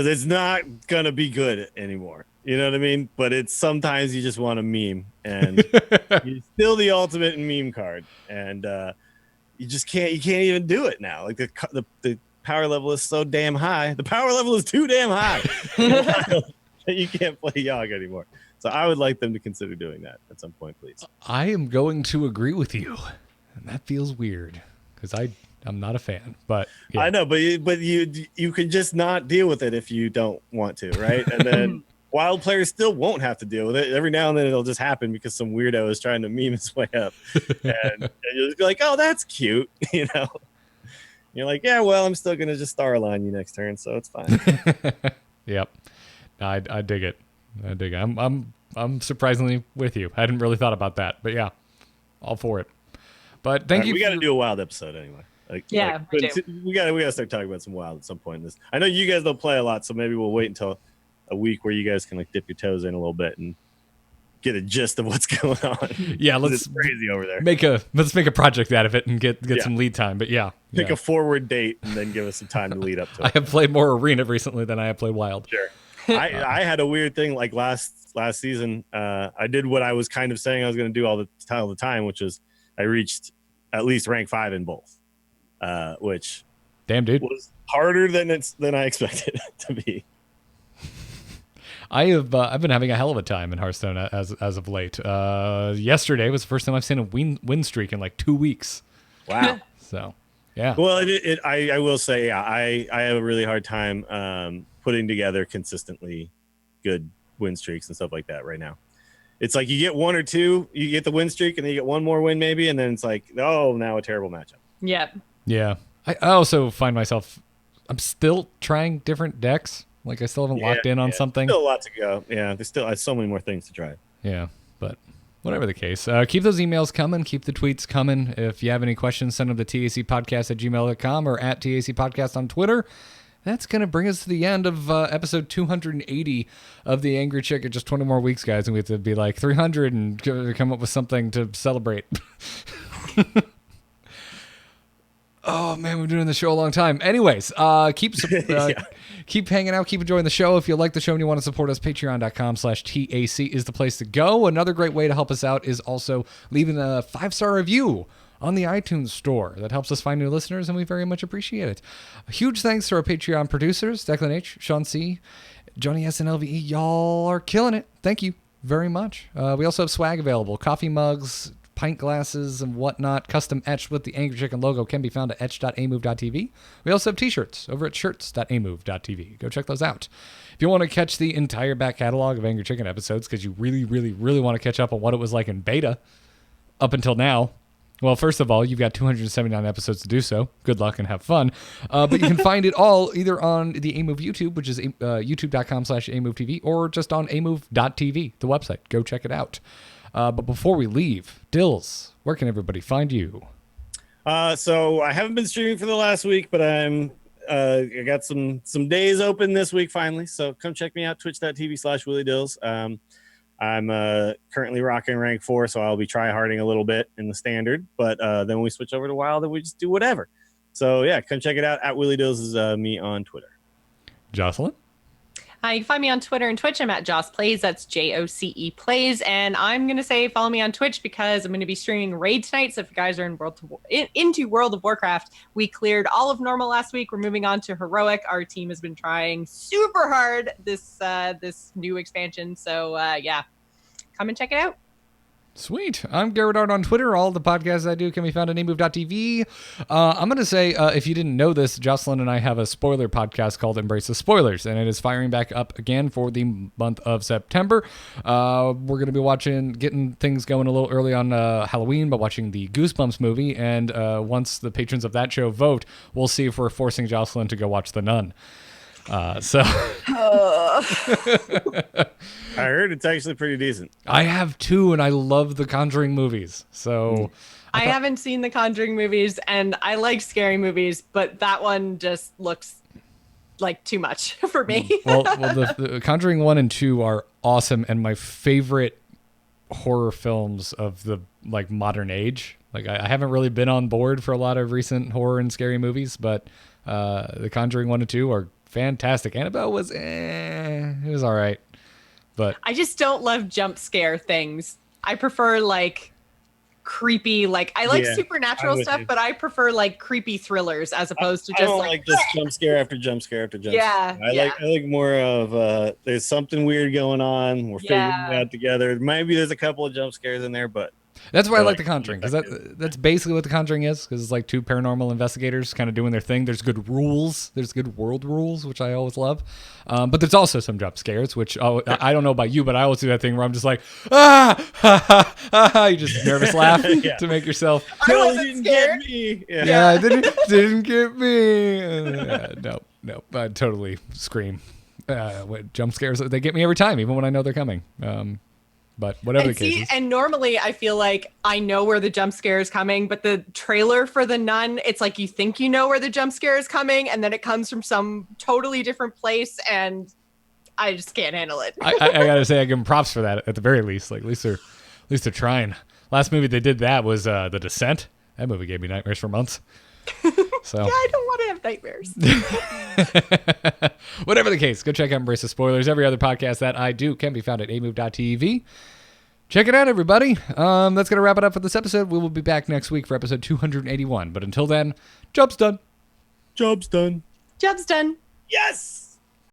it's not gonna be good anymore. You know what I mean? But it's sometimes you just want a meme, and you're still the ultimate meme card, and you just can't even do it now. Like the power level is so damn high. The power level is too damn high that you can't play Yogg anymore. So I would like them to consider doing that at some point, please. I am going to agree with you, and that feels weird because I'm not a fan, but yeah. I know, but you can just not deal with it if you don't want to, right? And then Wild players still won't have to deal with it. Every now and then it'll just happen because some weirdo is trying to meme his way up, and you're just like, oh, that's cute, you know. You're like, yeah, well, I'm still gonna just star align you next turn, so it's fine. Yep, I dig it. I dig it. I'm surprisingly with you. I hadn't really thought about that, but yeah, all for it. But thank you. We got to do a Wild episode anyway. We gotta start talking about some Wild at some point in this. I know you guys don't play a lot, so maybe we'll wait until a week where you guys can like dip your toes in a little bit and get a gist of what's going on. Yeah, it's crazy over there. Let's make a project out of it and get some lead time. But pick a forward date and then give us some time to lead up to it. I have played more Arena recently than I have played Wild. Sure. I had a weird thing like last season. I did what I was kind of saying I was going to do all the time, which is I reached at least rank 5 in both, which damn dude was harder than I expected it to be. I've been having a hell of a time in Hearthstone as of late. Yesterday was the first time I've seen a win streak in like 2 weeks. Wow. So yeah. Well, I will say, I have a really hard time putting together consistently good win streaks and stuff like that right now. It's like you get one or two, you get the win streak, and then you get one more win maybe, and then it's like, oh, now a terrible matchup. Yeah. Yeah. I also find myself, I'm still trying different decks. Like I still haven't locked in on something. Still a lot to go. Yeah, there's still so many more things to try. Yeah, but whatever the case, keep those emails coming. Keep the tweets coming. If you have any questions, send them to tacpodcast@gmail.com or at tacpodcast on Twitter. That's going to bring us to the end of episode 280 of The Angry Chick in just 20 more weeks, guys. And we have to be like 300 and come up with something to celebrate. Oh, man, we've been doing the show a long time. Anyways, keep hanging out. Keep enjoying the show. If you like the show and you want to support us, patreon.com/TAC is the place to go. Another great way to help us out is also leaving a 5-star review on the iTunes store. That helps us find new listeners, and we very much appreciate it. A huge thanks to our Patreon producers, Declan H., Sean C., Johnny S., and LVE. Y'all are killing it. Thank you very much. We also have swag available. Coffee mugs, pint glasses, and whatnot. Custom etched with the Angry Chicken logo can be found at etch.amove.tv. We also have t-shirts over at shirts.amove.tv. Go check those out. If you want to catch the entire back catalog of Angry Chicken episodes, because you really, really, really want to catch up on what it was like in beta up until now, well, first of all, you've got 279 episodes to do so. Good luck and have fun. But you can find it all either on the AMove YouTube, which is youtube.com/AMoveTV, or just on amove.tv, the website. Go check it out. But before we leave, Dills, where can everybody find you? So I haven't been streaming for the last week, but I got some days open this week finally. So come check me out, twitch.tv/WillieDills. I'm currently rocking rank 4, so I'll be try-harding a little bit in the standard, but then when we switch over to Wild, then we just do whatever. So yeah, come check it out. At Willie Dills is me on Twitter. Jocelyn? You can find me on Twitter and Twitch. I'm at Joss Plays. That's JOCE Plays. And I'm going to say follow me on Twitch because I'm going to be streaming Raid tonight. So if you guys are into World of Warcraft, we cleared all of normal last week. We're moving on to Heroic. Our team has been trying super hard this new expansion. So yeah, come and check it out. Sweet. I'm Garrett Art on Twitter. All the podcasts I do can be found at amove.tv. I'm going to say, if you didn't know this, Jocelyn and I have a spoiler podcast called Embrace the Spoilers, and it is firing back up again for the month of September. We're going to be getting things going a little early on Halloween by watching the Goosebumps movie, and once the patrons of that show vote, we'll see if we're forcing Jocelyn to go watch The Nun. I heard it's actually pretty decent. I have too, and I love the Conjuring movies. So I haven't seen the Conjuring movies, and I like scary movies, but that one just looks like too much for me. well, the Conjuring 1 and 2 are awesome, and my favorite horror films of the modern age. I haven't really been on board for a lot of recent horror and scary movies, but the Conjuring 1 and 2 are fantastic. Annabelle was it was all right. But I just don't love jump scare things. I prefer creepy, I like supernatural stuff, but I prefer creepy thrillers as opposed to just I don't like just jump scare after jump scare after jump scare. I like more of there's something weird going on. We're figuring it out together. Maybe there's a couple of jump scares in there, but that's why I like The Conjuring, because that's basically what The Conjuring is, because it's two paranormal investigators kind of doing their thing. There's good rules. There's good world rules, which I always love. But there's also some jump scares, which I don't know about you, but I always do that thing where I'm just like, ha, ha, ha. You just nervous laugh to make yourself. I wasn't scared. Get me. Yeah, didn't get me. No, I totally scream. Jump scares, they get me every time, even when I know they're coming. But whatever the case is. And normally I feel like I know where the jump scare is coming, but the trailer for The Nun, it's like you think you know where the jump scare is coming, and then it comes from some totally different place, and I just can't handle it. I gotta say, I give them props for that at the very least. At least they're trying. Last movie they did that was The Descent. That movie gave me nightmares for months. So yeah, I don't want to have nightmares. Whatever the case, go check out Embrace the Spoilers. Every other podcast that I do can be found at amove.tv. Check it out, everybody. That's going to wrap it up for this episode. We will be back next week for episode 281. But until then, job's done. Job's done. Job's done. Yes!